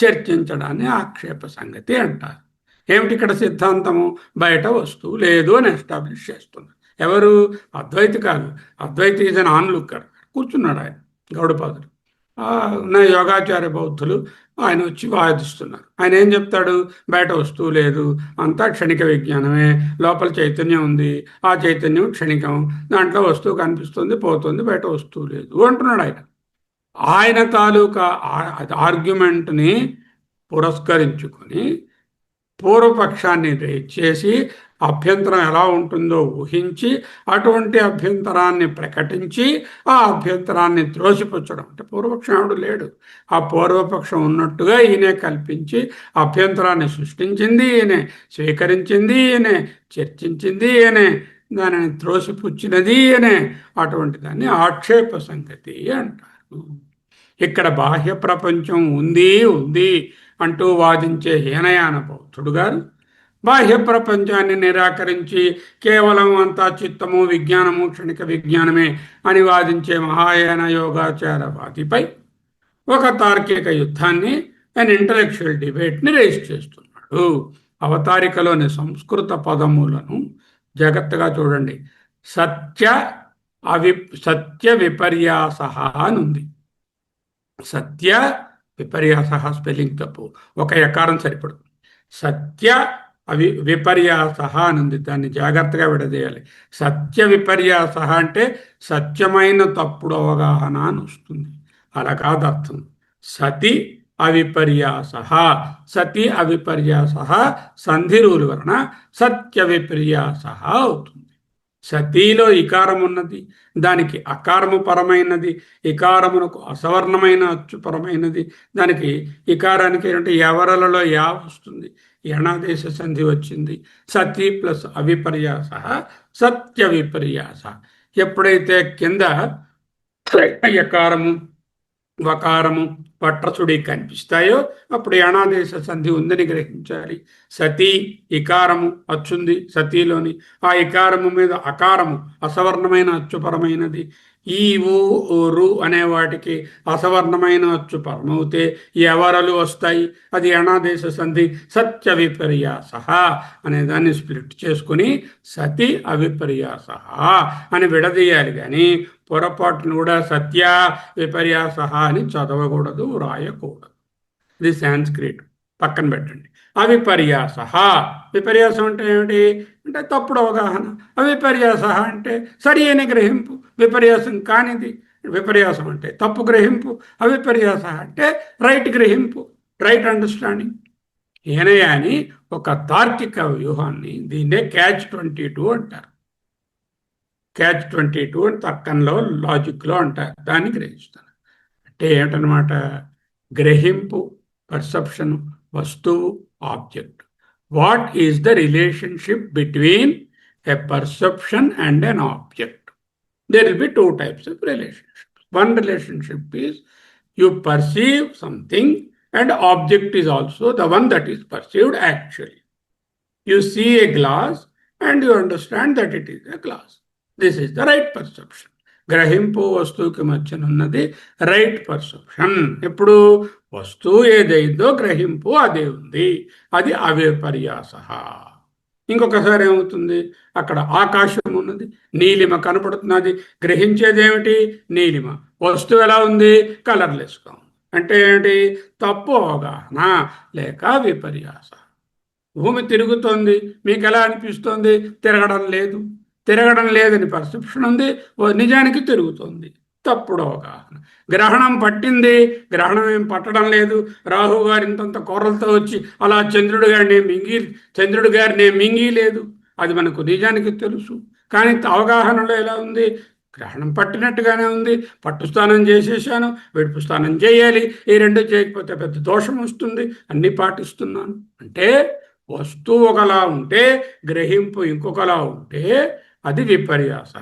Speaker 1: చర్చించడాన్ని ఆక్షేప సంగతి అంటారు. ఏమిటి ఇక్కడ సిద్ధాంతము? బయట వస్తువు లేదు అని ఎస్టాబ్లిష్ చేస్తున్నారు. ఎవరు? అద్వైతి కాదు. అద్వైతి ఈజ్ అన్ ఆన్లుక్కర్. కూర్చున్నాడు ఆయన గౌడపాదుడు. నా యోగాచార్య బౌద్ధులు ఆయన వచ్చి వాదిస్తున్నారు. ఆయన ఏం చెప్తాడు? బయట వస్తువు లేదు, అంతా క్షణిక విజ్ఞానమే, లోపల చైతన్యం ఉంది, ఆ చైతన్యం క్షణికం, దాంట్లో వస్తువు కనిపిస్తుంది పోతుంది, బయట వస్తువు లేదు అంటున్నాడు ఆయన. ఆయన తాలూకా ఆర్గ్యుమెంట్ని పురస్కరించుకొని పూర్వపక్షాన్ని రేజ్ చేసి అభ్యంతరం ఎలా ఉంటుందో ఊహించి అటువంటి అభ్యంతరాన్ని ప్రకటించి ఆ అభ్యంతరాన్ని త్రోసిపుచ్చడం. అంటే పూర్వపక్షం ఎవడు లేడు, ఆ పూర్వపక్షం ఉన్నట్టుగా ఈయనే కల్పించి అభ్యంతరాన్ని సృష్టించింది ఈయనే, స్వీకరించింది ఈయనే, చర్చించింది ఈయనే, దానిని త్రోసిపుచ్చినది ఈయనే. అటువంటి దాన్ని ఆక్షేప సంగతి అంటారు. ఇక్కడ బాహ్య ప్రపంచం ఉంది ఉంది అంటూ వాదించే హీనయాన బౌద్ధుడు గారు బాహ్య ప్రపంచాన్ని నిరాకరించి కేవలం అంతా చిత్తము విజ్ఞానము క్షణిక విజ్ఞానమే అని వాదించే మహాయాన యోగాచారవాదిపై ఒక తార్కిక యుద్ధాన్ని, అండ్ ఇంటలెక్చువల్ డిబేట్ని రేస్ చేస్తున్నాడు. అవతారికలోని సంస్కృత పదములను జాగ్రత్తగా చూడండి. సత్య విపర్యాస అని ఉంది. సత్య విపర్యాస స్పెల్లింగ్ తప్పు, ఒక ఎకారం సరిపడుతుంది. సత్య విపర్యాస అని ఉంది, దాన్ని జాగ్రత్తగా విడదీయాలి. సత్య విపర్యాస అంటే సత్యమైన తప్పుడు అవగాహన అని వస్తుంది, అలా కాదు అర్థం. సతి అవిపర్యాస, సతి అవిపర్యాస సంధి రూలు వలన సత్య విపర్యాస అవుతుంది. సతీలో ఇకారం ఉన్నది, దానికి అకారము పరమైనది, ఇకారమునకు అసవర్ణమైన అచ్చు పరమైనది, దానికి ఇకారానికి ఏంటంటే ఎవరలలో యా వస్తుంది, యణాదేశ సంధి వచ్చింది. సతి ప్లస్ అవిపర్యాస సత్య విపర్యాస. ఎప్పుడైతే కింద యకారము వకారము పట్రసుడి కనిపిస్తాయో అప్పుడు యణాదేశ సంధి ఉందని గ్రహించాలి. సతీ ఇకారము అచ్చుంది సతీలోని, ఆ ఇకారము మీద అకారము అసవర్ణమైన అచ్చుపరమైనది. ఈ ఊరు అనే వాటికి అసవర్ణమైన అచ్చు పరమవుతే ఎవరలు వస్తాయి, అది యణాదేశ సంధి. సత్య విపర్యాస అనే దాన్ని స్ప్లిట్ చేసుకుని సతి అవిపర్యాస అని విడదీయాలి. కానీ పొరపాటును కూడా సత్య విపర్యాస అని చదవకూడదు, రాయకూడదు. ఇది సాంస్క్రిట్, పక్కన పెట్టండి. అవిపర్యాస, విపర్యాసం అంటే ఏమిటి అంటే తప్పుడు అవగాహన. అవిపర్యాస అంటే సరి అయిన గ్రహింపు, విపర్యాసం కానిది. విపర్యాసం అంటే తప్పు గ్రహింపు, అవిపర్యాస అంటే రైట్ గ్రహింపు, రైట్ అండర్స్టాండింగ్. ఏనయ్య అని ఒక తార్కిక వ్యూహాన్ని, దీన్నే catch-22 అంటారు. catch-22 అని తర్కంలో లాజిక్లో అంటారు. దాన్ని గ్రహిస్తాను అంటే ఏమిటనమాట? గ్రహింపు, పర్సెప్షన్, వస్తువు, object. What is the relationship between a perception and an object? There will be two types of relationships. One relationship is you perceive something and object is also the one that is perceived actually. You see a glass and you understand that it is a glass. This is the right perception. గ్రహింపు వస్తువుకి మధ్యనున్నది right perception. ఎప్పుడు వస్తువు ఏదైందో గ్రహింపు అదే ఉంది, అది అవిపర్యాస. ఇంకొకసారి ఏమవుతుంది, అక్కడ ఆకాశం ఉన్నది, నీలిమ కనపడుతున్నది, గ్రహించేది ఏమిటి? నీలిమ. వస్తువు ఎలా ఉంది? కలర్లెస్గా ఉంది. అంటే ఏమిటి? తప్పు అవగాహన లేక విపర్యాస. భూమి తిరుగుతోంది, మీకు ఎలా అనిపిస్తోంది? తిరగడం లేదు. తిరగడం లేదని పర్సెప్షన్ ఉంది, నిజానికి తిరుగుతోంది. తప్పుడు అవగాహన. గ్రహణం పట్టింది, గ్రహణం ఏం పట్టడం లేదు. రాహు గారు ఇంతంత కూరలతో వచ్చి అలా చంద్రుడి గారిని మింగి లేదు. అది మనకు నిజానికి తెలుసు. కానీ అవగాహనలో ఎలా ఉంది? గ్రహణం పట్టినట్టుగానే ఉంది. పట్టు స్నానం చేసేసాను, వెడుపు స్నానం చేయాలి, ఈ రెండు చేయకపోతే పెద్ద దోషం వస్తుంది, అన్నీ పాటిస్తున్నాను అంటే వస్తువు ఒకలా ఉంటే గ్రహింపు ఇంకొకలా ఉంటే అది విపర్యాస.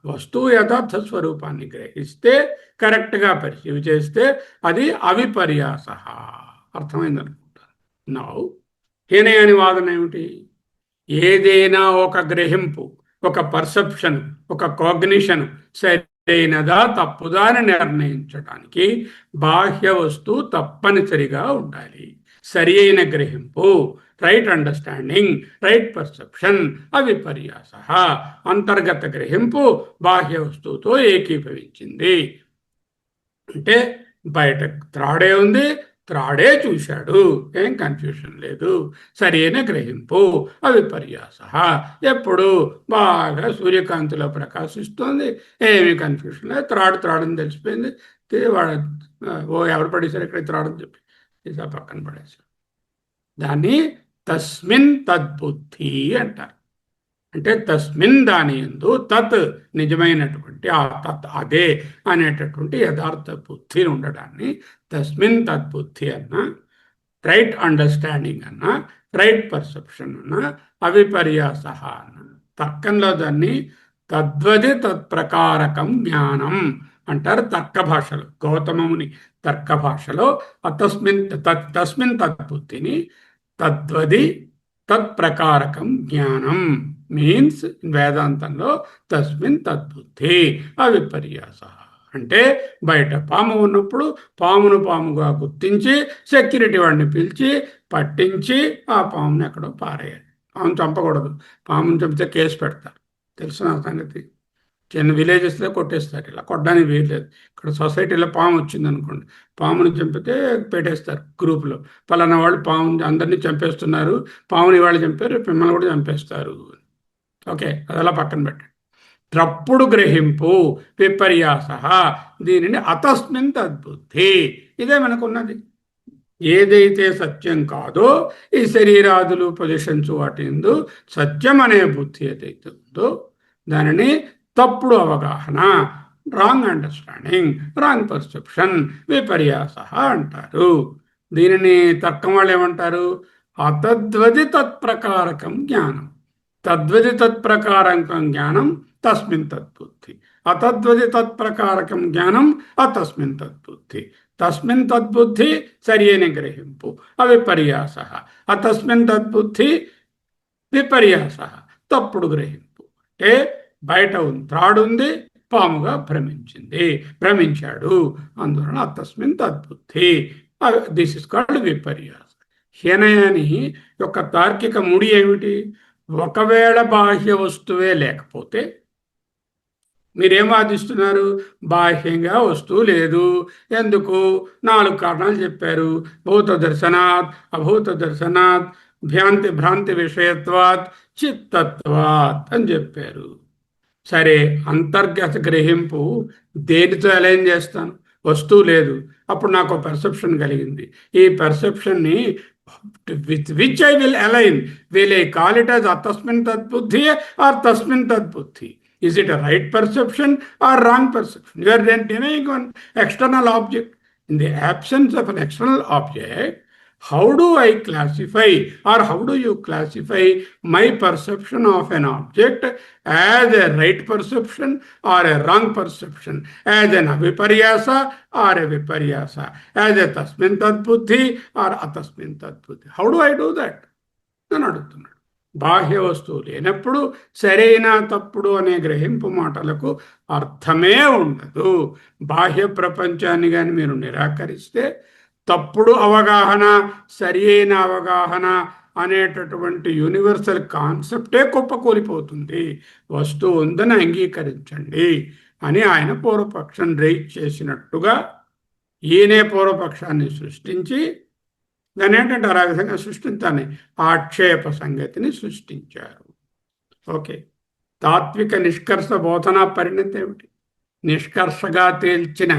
Speaker 1: వస్తువు యథార్థ స్వరూపాన్ని గ్రహిస్తే, కరెక్ట్గా పర్సీవ్ చేస్తే అది అవిపర్యాస. అర్థమైందనుకుంటాను. నౌ హీనయాని వాదన ఏమిటి? ఏదైనా ఒక గ్రహింపు, ఒక పర్సెప్షన్, ఒక కాగ్నిషన్ సరైనదా తప్పుదా అని నిర్ణయించడానికి బాహ్య వస్తువు తప్పనిసరిగా ఉండాలి. సరి అయిన గ్రహింపు, రైట్ అండర్స్టాండింగ్, రైట్ పర్సెప్షన్ అవిపర్యాస. అంతర్గత గ్రహింపు బాహ్య వస్తువుతో ఏకీభవించింది అంటే బయట త్రాడే ఉంది, త్రాడే చూశాడు, ఏం కన్ఫ్యూషన్ లేదు. సరైన గ్రహింపు అవిపర్యాస. ఎప్పుడు బాగా సూర్యకాంతిలో ప్రకాశిస్తుంది, ఏమి కన్ఫ్యూషన్ లేదు, త్రాడని తెలిసిపోయింది. వాడు ఎవరు పడేశారు ఇక్కడ త్రాడని చెప్పి తీసా పక్కన పడేశారు. దాన్ని తస్మిన్ తద్బుద్ధి అంటారు. అంటే తస్మిన్ దాని యందు తత్ నిజమైనటువంటి ఆ తత్ అదే అనేటటువంటి యథార్థ బుద్ధి ఉండడాన్ని తస్మిన్ తద్బుద్ధి అన్న, రైట్ అండర్స్టాండింగ్ అన్న, రైట్ పర్సెప్షన్ అన్న, అవిపర్యాస అన్న. తర్కంలో దాన్ని తద్వది తత్ప్రకారకం జ్ఞానం అంటారు తర్క భాషలో. గౌతమముని తర్క భాషలో తస్మిన్ తద్బుద్ధిని తద్వది తత్ప్రకారకం జ్ఞానం మీన్స్ వేదాంతంలో తస్మిన్ తద్బుద్ధి అవిపర్యాస. అంటే బయట పాము ఉన్నప్పుడు పామును పాముగా గుర్తించి సెక్యూరిటీ వాడిని పిలిచి పట్టించి ఆ పాముని ఎక్కడో పారేయాలి. పాము చంపకూడదు. పాముని చంపితే కేసు పెడతారు, తెలుసు నా సంగతి. చిన్న విలేజెస్లో కొట్టేస్తారు. ఇలా కొట్టడానికి వీల్లేదు. ఇక్కడ సొసైటీలో పాము వచ్చింది అనుకోండి, పాముని చంపితే పెట్టేస్తారు గ్రూప్లో, పలానా వాళ్ళు పాము అందరినీ చంపేస్తున్నారు, పాముని వాళ్ళు చంపారు, మిమ్మల్ని కూడా చంపేస్తారు. ఓకే, అదలా పక్కన పెట్టండి. తప్పుడు గ్రహింపు విపర్యాస, దీనిని అతస్మిన్ తద్బుద్ధి. ఇదే మనకున్నది. ఏదైతే సత్యం కాదో ఈ శరీరాదులు పొజిషన్స్ వాటి ఎందు సత్యం అనే బుద్ధి ఏదైతే ఉందో దానిని తప్పుడు అవగాహన, రాంగ్ అండర్స్టాండింగ్, రాంగ్ పర్సెప్షన్, విపర్యాస అంటారు. దీనిని తర్కం వాళ్ళు ఏమంటారు? అతద్వది తత్ప్రకారకం జ్ఞానం. తద్వది తత్ప్రకారకం జ్ఞానం తస్మిన్ తద్బుద్ధి. అతద్వది తత్ప్రకారకం జ్ఞానం అతస్మిన్ తద్బుద్ధి. తస్మిన్ తద్బుద్ధి సరి అయిన గ్రహింపు అవిపర్యాస. అతస్మిన్ తద్బుద్ధి విపర్యాస తప్పుడు గ్రహింపు. అంటే బయట త్రాడుంది, పాముగా భ్రమించాడు, అందువలన అతస్మిన్ తద్బుద్ధి. దిస్ ఇస్ కాల్డ్ విపర్యాస. హీనయాని యొక్క తార్కిక ముడి ఏమిటి? ఒకవేళ బాహ్య వస్తువే లేకపోతే మీరేం వాదిస్తున్నారు? బాహ్యంగా వస్తువు లేదు. ఎందుకు? 4 కారణాలు చెప్పారు. భూత దర్శనాత్, అభూత దర్శనాత్, భ్రాంతి విషయత్వాత్, చిత్తత్వాత్ అని చెప్పారు. సరే, అంతర్గత గ్రహింపు దేనితో అలైన్ చేస్తాను? వస్తువు లేదు, అప్పుడు నాకు పర్సెప్షన్ కలిగింది. ఈ పర్సెప్షన్ని with which I will align? Will I call it as atasmin tadbuddhi or tasmin tadbuddhi? Is it a right perception or wrong perception? You are then denying one external object. In the absence of an external object, how do I classify, or how do you classify my perception of an object as a right perception or a wrong perception, as an aviparyasa or a viparyasa, as a tasmin tadbuddhi or atasmin tadbuddhi? How do I do that? అని అడుగుతున్నాడు. బాహ్య వస్తువు లేనప్పుడు సరైన తప్పుడు అనే గ్రహింపు మాటలకు అర్థమే ఉండదు. బాహ్య ప్రపంచాన్ని కానీ మీరు నిరాకరిస్తే తప్పుడు అవగాహన, సరి అయిన అవగాహన అనేటటువంటి యూనివర్సల్ కాన్సెప్టే కుప్పకూలిపోతుంది. వస్తువు ఉందని అంగీకరించండి అని ఆయన పూర్వపక్షం రైజ్ చేసినట్టుగా ఈయనే పూర్వపక్షాన్ని సృష్టించి దాని ఏంటంటే ఆ విధంగా సృష్టించాలని ఆక్షేప సంగతిని సృష్టించారు. ఓకే, తాత్విక నిష్కర్ష బోధనా పరిణతి ఏమిటి? నిష్కర్షగా తేల్చిన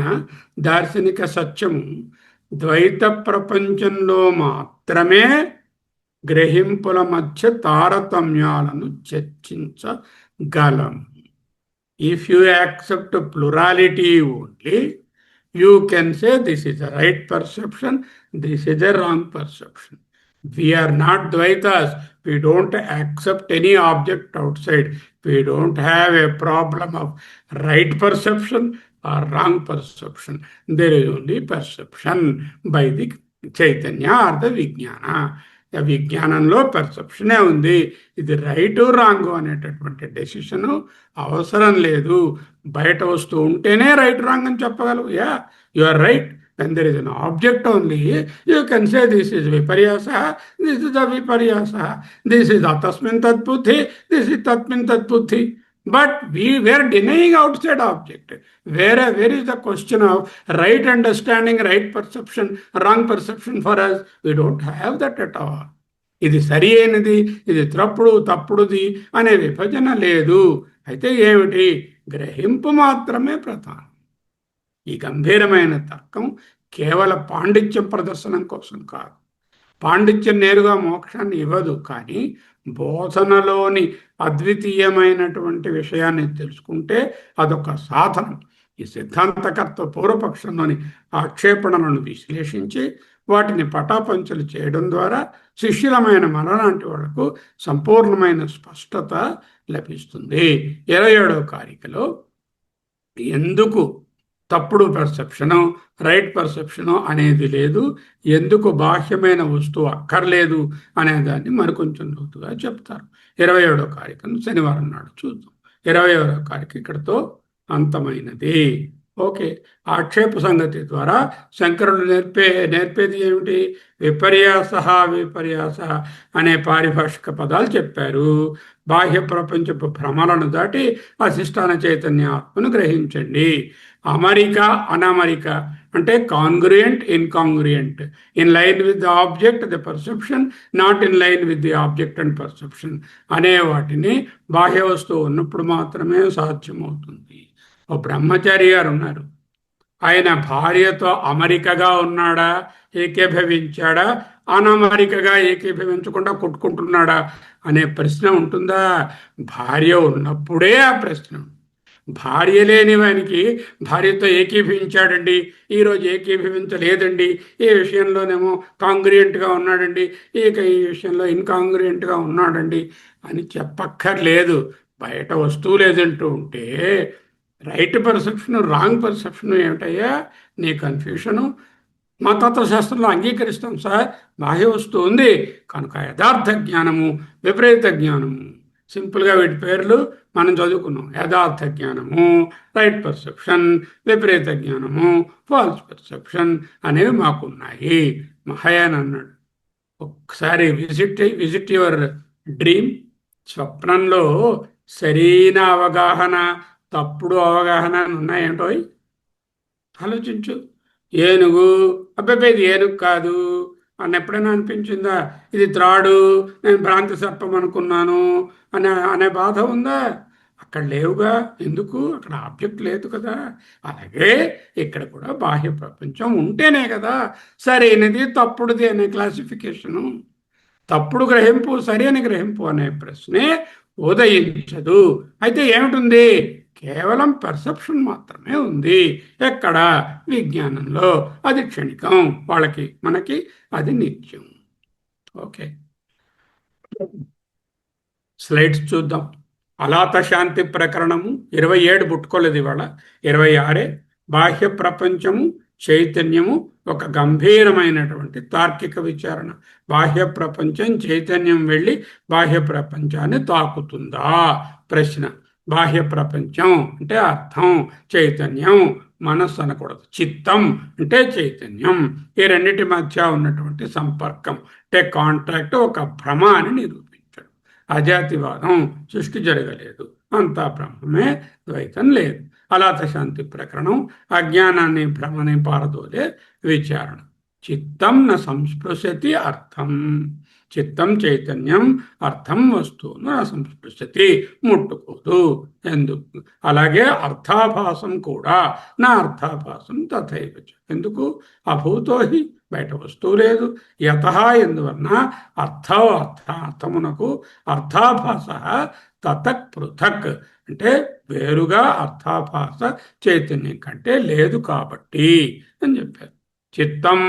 Speaker 1: దార్శనిక సత్యము ద్వైత ప్రపంచంలో మాత్రమే గ్రహింపుల మధ్య తారతమ్యాలను చర్చించగలం. If you accept plurality only, you can say this is a right perception, this is a wrong perception. We are not Dvaitas. We don't accept any object outside. We don't have a problem of right perception or wrong perception. There is only perception by the Chaitanya or the Vijnana. విజ్ఞానంలో పర్సెప్షనే ఉంది. ఇది right wrong అనేటటువంటి decision అవసరం లేదు. బయట వస్తూ ఉంటేనే right wrong అని చెప్పగలవు. Yeah, you are right. when there is an object only, you can say this is viparyasa, this is a viparyasa, this is atasmin tatbuddhi, this is tatmin tatbuddhi. But we were denying outside object. Where is the question of right understanding, right perception, wrong perception for us? We don't have that at all. ఇది సరి అయినది, ఇది తప్పుడుది అనే విభజన లేదు. అయితే ఏమిటి? గ్రహింపు మాత్రమే ప్రధానం. ఈ గంభీరమైన తర్కం కేవల పాండిత్యం ప్రదర్శనం కోసం కాదు. పాండిత్యం నేరుగా మోక్షాన్ని ఇవ్వదు, కానీ బోధనలోని అద్వితీయమైనటువంటి విషయాన్ని తెలుసుకుంటే అదొక సాధనం. ఈ సిద్ధాంతకర్త పూర్వపక్షంలోని ఆక్షేపణలను విశ్లేషించి వాటిని పటాపంచలు చేయడం ద్వారా శిష్యులమైన మనలాంటి వాళ్లకు సంపూర్ణమైన స్పష్టత లభిస్తుంది. 27వ కారికలో ఎందుకు తప్పుడు పర్సెప్షను, రైట్ పర్సెప్షను అనేది లేదు, ఎందుకు బాహ్యమైన వస్తువు అక్కర్లేదు అనేదాన్ని మరికొంచెం లోతుగా చెప్తారు. 27వ కారికను శనివారం నాడు చూద్దాం. 21వ కారిక ఇక్కడతో అంతమైనది. ఓకే, ఆక్షేప సంగతి ద్వారా శంకరులు నేర్పేది ఏమిటి? విపర్యాస అనే పారిభాషిక పదాలు చెప్పారు. బాహ్య ప్రపంచపు భ్రమలను దాటి అధిష్టాన చైతన్య ఆత్మను గ్రహించండి. అమరిక అనమరిక అంటే congruent, incongruent, in line with the object the perception, not in line with the object and perception అనే వాటిని బాహ్య వస్తువు ఉన్నప్పుడు మాత్రమే సాధ్యమవుతుంది. ఓ బ్రహ్మచారి గారు ఉన్నారు. ఆయన భార్యతో అమరికగా ఉన్నాడా, ఏకీభవించాడా, అనమరికగా ఏకీభవించకుండా కొట్టుకుంటున్నాడా అనే ప్రశ్న ఉంటుందా? భార్య ఉన్నప్పుడే ఆ ప్రశ్న. భార్య లేని వానికి భార్యతో ఏకీభవించాడండి, ఈరోజు ఏకీభవించలేదండి, ఈ విషయంలోనేమో కాంగ్రియంట్గా ఉన్నాడండి, ఈ విషయంలో ఇన్కాంగ్రియంట్గా ఉన్నాడండి అని చెప్పక్కర్లేదు. బయట వస్తువు లేదంటూ ఉంటే రైట్ పర్సెప్షన్, రాంగ్ పర్సెప్షన్ ఏమిటయ్యా నీ కన్ఫ్యూషను? మా తత్వశాస్త్రంలో అంగీకరిస్తాం సార్, బాహ్య వస్తువు ఉంది కనుక యథార్థ జ్ఞానము, విపరీత జ్ఞానము, సింపుల్గా వీటి పేర్లు మనం చదువుకున్నాం. యథార్థ జ్ఞానము రైట్ పర్సెప్షన్, విపరీత జ్ఞానము ఫాల్స్ పర్సెప్షన్ అనేవి మాకున్నాయి. మహాయాన్ అన్నాడు, ఒకసారి విజిట్ యువర్ డ్రీమ్. స్వప్నంలో సరైన అవగాహన, తప్పుడు అవగాహన ఉన్నాయేంటో ఆలోచించు. ఏనుగు, అబ్బాయి ఇది ఏనుగు కాదు అని ఎప్పుడైనా అనిపించిందా? ఇది త్రాడు, నేను భ్రాంతి సర్పం అనుకున్నాను అనే బాధ ఉందా? అక్కడ లేవుగా. ఎందుకు? అక్కడ ఆబ్జెక్ట్ లేదు కదా. అలాగే ఇక్కడ కూడా బాహ్య ప్రపంచం ఉంటేనే కదా సరైనది తప్పుడుది అనే క్లాసిఫికేషను. తప్పుడు గ్రహింపు, సరైన గ్రహింపు అనే ప్రశ్నే ఉదయించదు. అయితే ఏమిటుంది? కేవలం పర్సెప్షన్ మాత్రమే ఉంది. ఎక్కడ? విజ్ఞానంలో. అది క్షణికం, వాళ్ళకి మనకి అది నిత్యం. ఓకే, స్లైడ్స్ చూద్దాం. అలాత శాంతి ప్రకరణము 27 పుట్టుకోలేదు ఇవాళ, 26. బాహ్య ప్రపంచము, చైతన్యము ఒక గంభీరమైనటువంటి తార్కిక విచారణ. బాహ్య ప్రపంచం, చైతన్యం వెళ్ళి బాహ్య ప్రపంచాన్ని తాకుతుందా? ప్రశ్న. బాహ్య ప్రపంచం అంటే అర్థం చైతన్యం, మనస్సు అనకూడదు. చిత్తం అంటే చైతన్యం. ఈ రెండింటి మధ్య ఉన్నటువంటి సంపర్కం అంటే కాంట్రాక్ట్ ఒక భ్రమ అని నిరూపించాడు. అజాతివాదం, సృష్టి జరగలేదు, అంతా బ్రహ్మమే, ద్వైతం లేదు. అలాత శాంతి ప్రకరణం అజ్ఞానాన్ని, భ్రమని పారదోలే విచారణ. చిత్తం న సంస్పృశతి అర్థం. చిత్తం చైతన్యం, అర్థం వస్తువును న సంస్పృశతి ముట్టుకోదు. ఎందుకు? అలాగే అర్థాభాసం కూడా నా అర్థాభాసం తథైవ. ఎందుకు? అభూతో హి, బయట వస్తువు లేదు. యత ఎందువలన అర్థమునకు అర్థాభాస తతక్ పృథక్, అంటే వేరుగా అర్థాభాస చైతన్యం కంటే లేదు కాబట్టి అని చెప్పారు. చిత్తం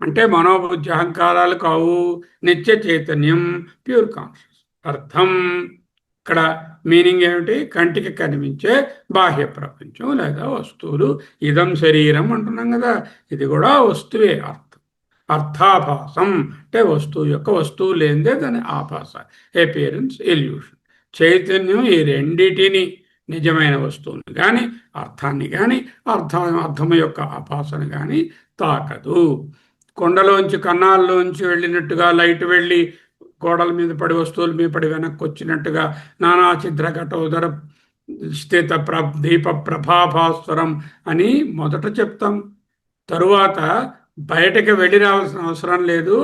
Speaker 1: అంటే మనోబుద్ధి అహంకారాలు కావు, నిత్య చైతన్యం, ప్యూర్ కాన్షియస్. అర్థం ఇక్కడ మీనింగ్ ఏమిటి? కంటికి కనిపించే బాహ్య ప్రపంచం లేదా వస్తువులు. ఇదం శరీరం అంటున్నాం కదా, ఇది కూడా వస్తువే. అర్థాభాసం అంటే వస్తువు యొక్క వస్తువు లేనిదే దాని ఆభాస, అపియరెన్స్, ఇల్యూషన్. చైతన్యం ఈ రెండిటిని, నిజమైన వస్తువుని కానీ అర్థాన్ని కానీ అర్థం యొక్క ఆభాసను కానీ తాకదు. కొండలోంచి కన్నాల్లోంచి వెళ్ళినట్టుగా లైట్ వెళ్ళి గోడల మీద పడి వస్తువుల మీద పడి వెనక్కి వచ్చినట్టుగా నానా చిద్ర ఘటోదర స్థిత దీప ప్రభాభాస్వరం అని మొదట చెప్తాం. తరువాత బయటకు వెళ్ళి రావాల్సిన అవసరం లేదు,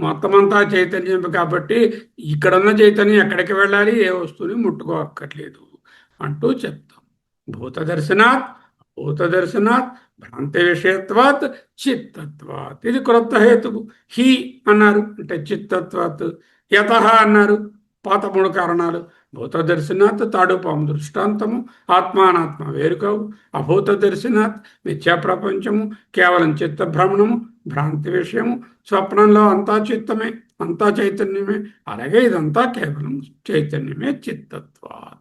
Speaker 1: మొత్తమంతా చైతన్యం కాబట్టి ఇక్కడున్న చైతన్యం ఎక్కడికి వెళ్ళాలి, ఏ వస్తువుని ముట్టుకోక్కర్లేదు అంటూ చెప్తాం. భూతదర్శనాత్ భూతదర్శనాత్ భ్రాంతి విషయత్వాత్ చిత్తత్వాత్. ఇది క్రొత్త హేతువు. హి అన్నారు అంటే చిత్తత్వాత్, యత అన్నారు పాత 3 కారణాలు. భూత దర్శనాత్ తాడు పాము దృష్టాంతము, ఆత్మానాత్మ వేరుకావు. అభూత దర్శనాత్ మిథ్యా ప్రపంచము, కేవలం చిత్త భ్రమణము, భ్రాంతి విషయము. స్వప్నంలో అంతా చిత్తమే, అంతా చైతన్యమే. అలాగే ఇదంతా కేవలం చైతన్యమే, చిత్తత్వాత్.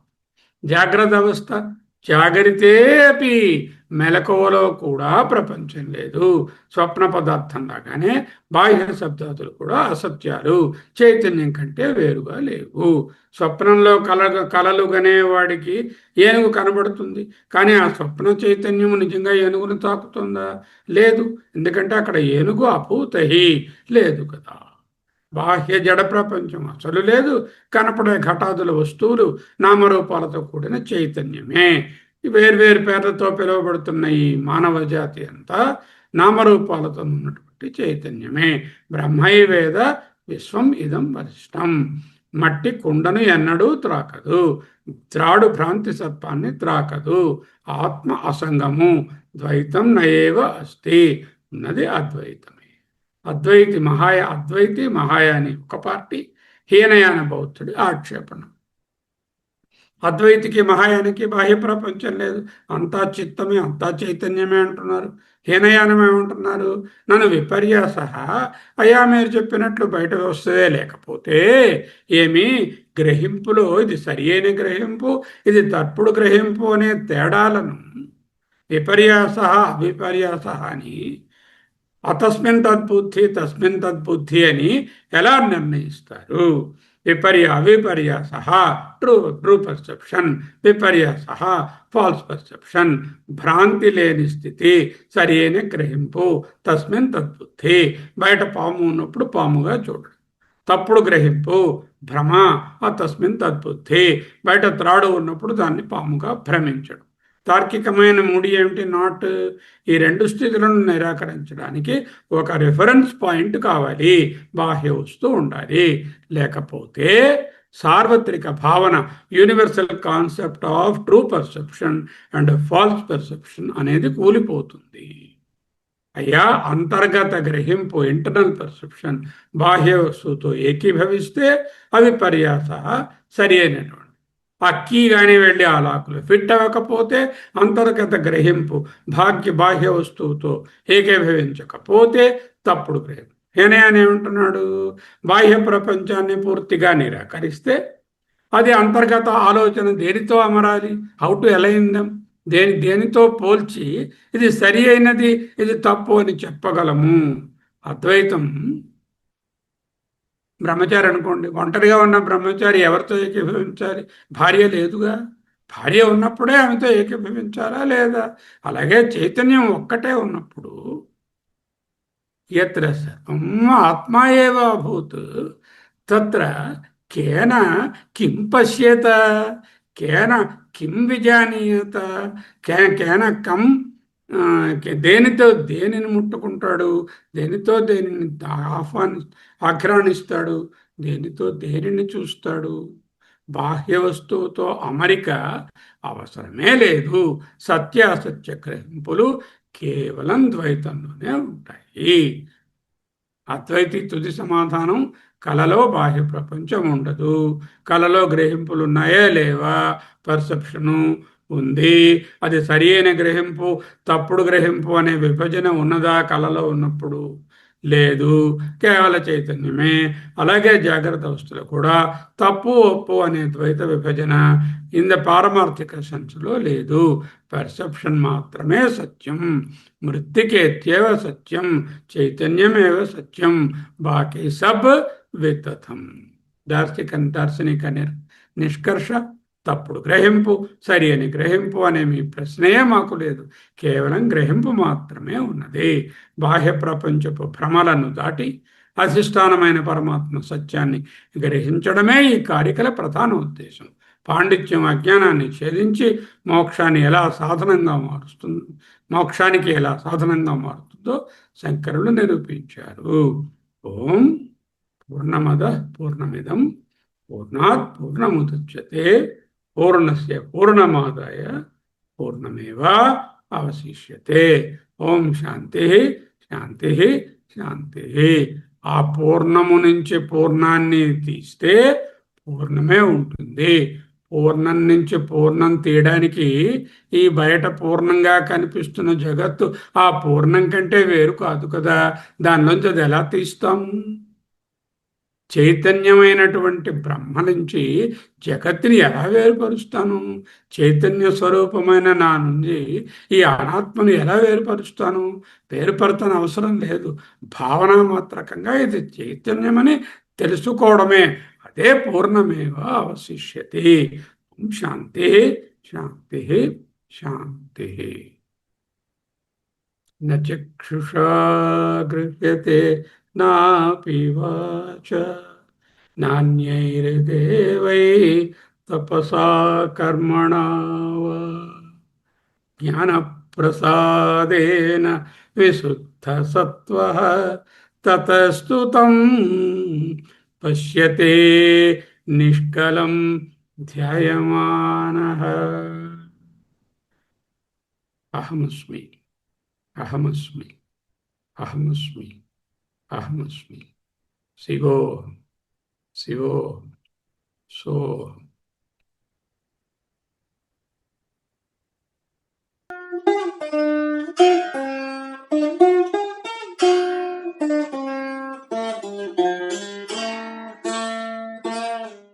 Speaker 1: జాగ్రత్త అవస్థ జాగరితే అపి, మెలకువలో కూడా ప్రపంచం లేదు. స్వప్న పదార్థం లాగానే బాహ్య శబ్దాదులు కూడా అసత్యాలు, చైతన్యం కంటే వేరుగా లేవు. స్వప్నంలో కలలు గనేవాడికి ఏనుగు కనబడుతుంది, కానీ ఆ స్వప్న చైతన్యము నిజంగా ఏనుగును తాకుతుందా? లేదు. ఎందుకంటే అక్కడ ఏనుగు అభూతహి లేదు కదా. బాహ్య జడ ప్రపంచం అసలు లేదు. కనపడే ఘటాదుల వస్తువులు నామరూపాలతో కూడిన చైతన్యమే. వేర్వేరు పేర్లతో పిలువబడుతున్న ఈ మానవ జాతి అంతా నామరూపాలతో ఉన్నటువంటి చైతన్యమే. బ్రహ్మైవేద విశ్వం ఇదం వరిష్టం. మట్టి కుండను ఎన్నడూ త్రాకదు, త్రాడు భ్రాంతి సర్పాన్ని త్రాకదు. ఆత్మ అసంగము, ద్వైతం నయేవ అస్తి, ఉన్నది అద్వైతమే. అద్వైతి మహాయాని ఒక పార్టీ, హీనయాన బౌద్ధుడి ఆక్షేపణ. అద్వైతికి మహాయానికి బాహ్య ప్రపంచం లేదు, అంతా చిత్తమే, అంతా చైతన్యమే అంటున్నారు. హీనయానం ఏమంటున్నారు? నన్ను విపర్యాస, అయ్యా మీరు చెప్పినట్లు బయట వస్తువే లేకపోతే ఏమి గ్రహింపులో ఇది సరి అయిన గ్రహింపు, ఇది తప్పుడు గ్రహింపు అనే తేడాలను విపర్యాస అవిపర్యాస అని, అతస్మిన్ తద్బుద్ధి తస్మిన్ తద్బుద్ధి అని ఎలా నిర్ణయిస్తారు? విపర్యాస ట్రూ పర్సెప్షన్, విపర్యాస ఫాల్స్ పర్సెప్షన్. భ్రాంతి లేని స్థితి, సరి అయిన గ్రహింపు, తస్మిన్ తద్బుద్ధి. బయట పాము ఉన్నప్పుడు పాముగా చూడడం, తప్పుడు గ్రహింపు భ్రమ, ఆ తస్మిన్ తద్బుద్ధి. బయట త్రాడు ఉన్నప్పుడు దాన్ని పాముగా భ్రమించడం. తార్కికమైన మూడి ఏమిటి? నాట్. ఈ 2 స్థితులను నిరాకరించడానికి ఒక రిఫరెన్స్ పాయింట్ కావాలి, బాహ్య వస్తువు ఉండాలి. లేకపోతే సార్వత్రిక భావన, universal concept of true perception and false perception అనేది కూలిపోతుంది. అయ్యా అంతర్గత గ్రహింపు, ఇంటర్నల్ పర్సెప్షన్ బాహ్య వస్తువుతో ఏకీభవిస్తే అవిపర్యాస సరి అయినటువంటి. అక్కీ కానీ వెళ్ళి ఆ లాకులు ఫిట్ అవ్వకపోతే అంతర్గత గ్రహింపు బాహ్య వస్తువుతో ఏకీభవించకపోతే తప్పుడు గ్రహింపు. హేనయాన్ ఏమంటున్నాడు? బాహ్య ప్రపంచాన్ని పూర్తిగా నిరాకరిస్తే అది అంతర్గత ఆలోచన దేనితో అమరాలి? How to align them? దేనితో పోల్చి ఇది సరి అయినది, ఇది తప్పు అని చెప్పగలము? అద్వైతం బ్రహ్మచారి అనుకోండి, ఒంటరిగా ఉన్న బ్రహ్మచారి ఎవరితో ఏకీభవించాలి? భార్య లేదుగా. భార్య ఉన్నప్పుడే ఆమెతో ఏకీభవించాలా లేదా? అలాగే చైతన్యం ఒక్కటే ఉన్నప్పుడు యత్ర సర్వం ఆత్మా ఏవ అభూత్ తత్ర కేన కిం పశ్యేత, కేన కిం విజానీయత, కేన కం ఆ, దేనితో దేనిని ముట్టుకుంటాడు, దేనితో దేనిని ఆహ్వాని ఆఘ్రాణిస్తాడు, దేనితో దేనిని చూస్తాడు. బాహ్య వస్తువుతో అమరిక అవసరమే లేదు. సత్యాసత్య గ్రహింపులు కేవలం ద్వైతంలోనే ఉంటాయి. అద్వైతి తుది సమాధానం కళలో బాహ్య ప్రపంచం ఉండదు. కళలో గ్రహింపులు ఉన్నాయా లేవా? పర్సెప్షను ఉంది. అది సరి అయిన గ్రహింపు, తప్పుడు గ్రహింపు అనే విభజన ఉన్నదా కళలో ఉన్నప్పుడు? లేదు. కేవల చైతన్యమే. అలాగే జాగ్రత్త అవస్థలో కూడా తప్పు ఒప్పు అనే ద్వైత విభజన ఇన్ ద పారమార్థిక సెన్స్లో లేదు. పర్సెప్షన్ మాత్రమే సత్యం. మృత్తికేత్యేవ సత్యం, చైతన్యమేవ సత్యం, బాకీ సబ్ వితథం. దార్శనిక నిష్కర్ష తప్పుడు గ్రహింపు, సరి అని గ్రహింపు అనే మీ ప్రశ్నయే మాకు లేదు. కేవలం గ్రహింపు మాత్రమే ఉన్నది. బాహ్య ప్రపంచపు భ్రమలను దాటి అధిష్టానమైన పరమాత్మ సత్యాన్ని గ్రహించడమే ఈ కారికల ప్రధాన ఉద్దేశం. పాండిత్యం అజ్ఞానాన్ని ఛేదించి మోక్షాన్ని ఎలా సాధనంగా మారుస్తుంది, మోక్షానికి ఎలా సాధనంగా మారుతుందో శంకరులు నిరూపించారు. ఓం పూర్ణమద పూర్ణమిదం పూర్ణాత్ పూర్ణముదచ్యతే పూర్ణస్య పూర్ణమాదాయ పూర్ణమేవ అవశిష్యతే. ఓం శాంతి శాంతి శాంతి. ఆ పూర్ణము నుంచి పూర్ణాన్ని తీస్తే పూర్ణమే ఉంటుంది. పూర్ణం నుంచి పూర్ణం తీయడానికి ఈ బయట పూర్ణంగా కనిపిస్తున్న జగత్తు ఆ పూర్ణం కంటే వేరు కాదు కదా. దానిలోంచి అది ఎలా తీస్తాం? చైతన్యమైనటువంటి బ్రహ్మ నుంచి జగత్తుని ఎలా వేరుపరుస్తాను? చైతన్య స్వరూపమైన నా నుంచి ఈ అనాత్మను ఎలా వేరుపరుస్తాను? వేరుపరతన అవసరం లేదు. భావన మాత్రకంగా ఇది చైతన్యమని తెలుసుకోవడమే. అదే పూర్ణమేవ అవశిష్యతి. శాంతి శాంతి శాంతి. నచక్షుషా గృహ్యతే నాపి వాచ నాన్యైర్దేవై తపసా కర్మణా వా జ్ఞానప్రసాదేన విశుద్ధ సత్వః తతస్తు తం పశ్యతే నిష్కలం ధ్యాయమానః. అహమస్మి అహమస్మి అహమస్మి అహమస్మి. శివోహం శివోహం సోహం.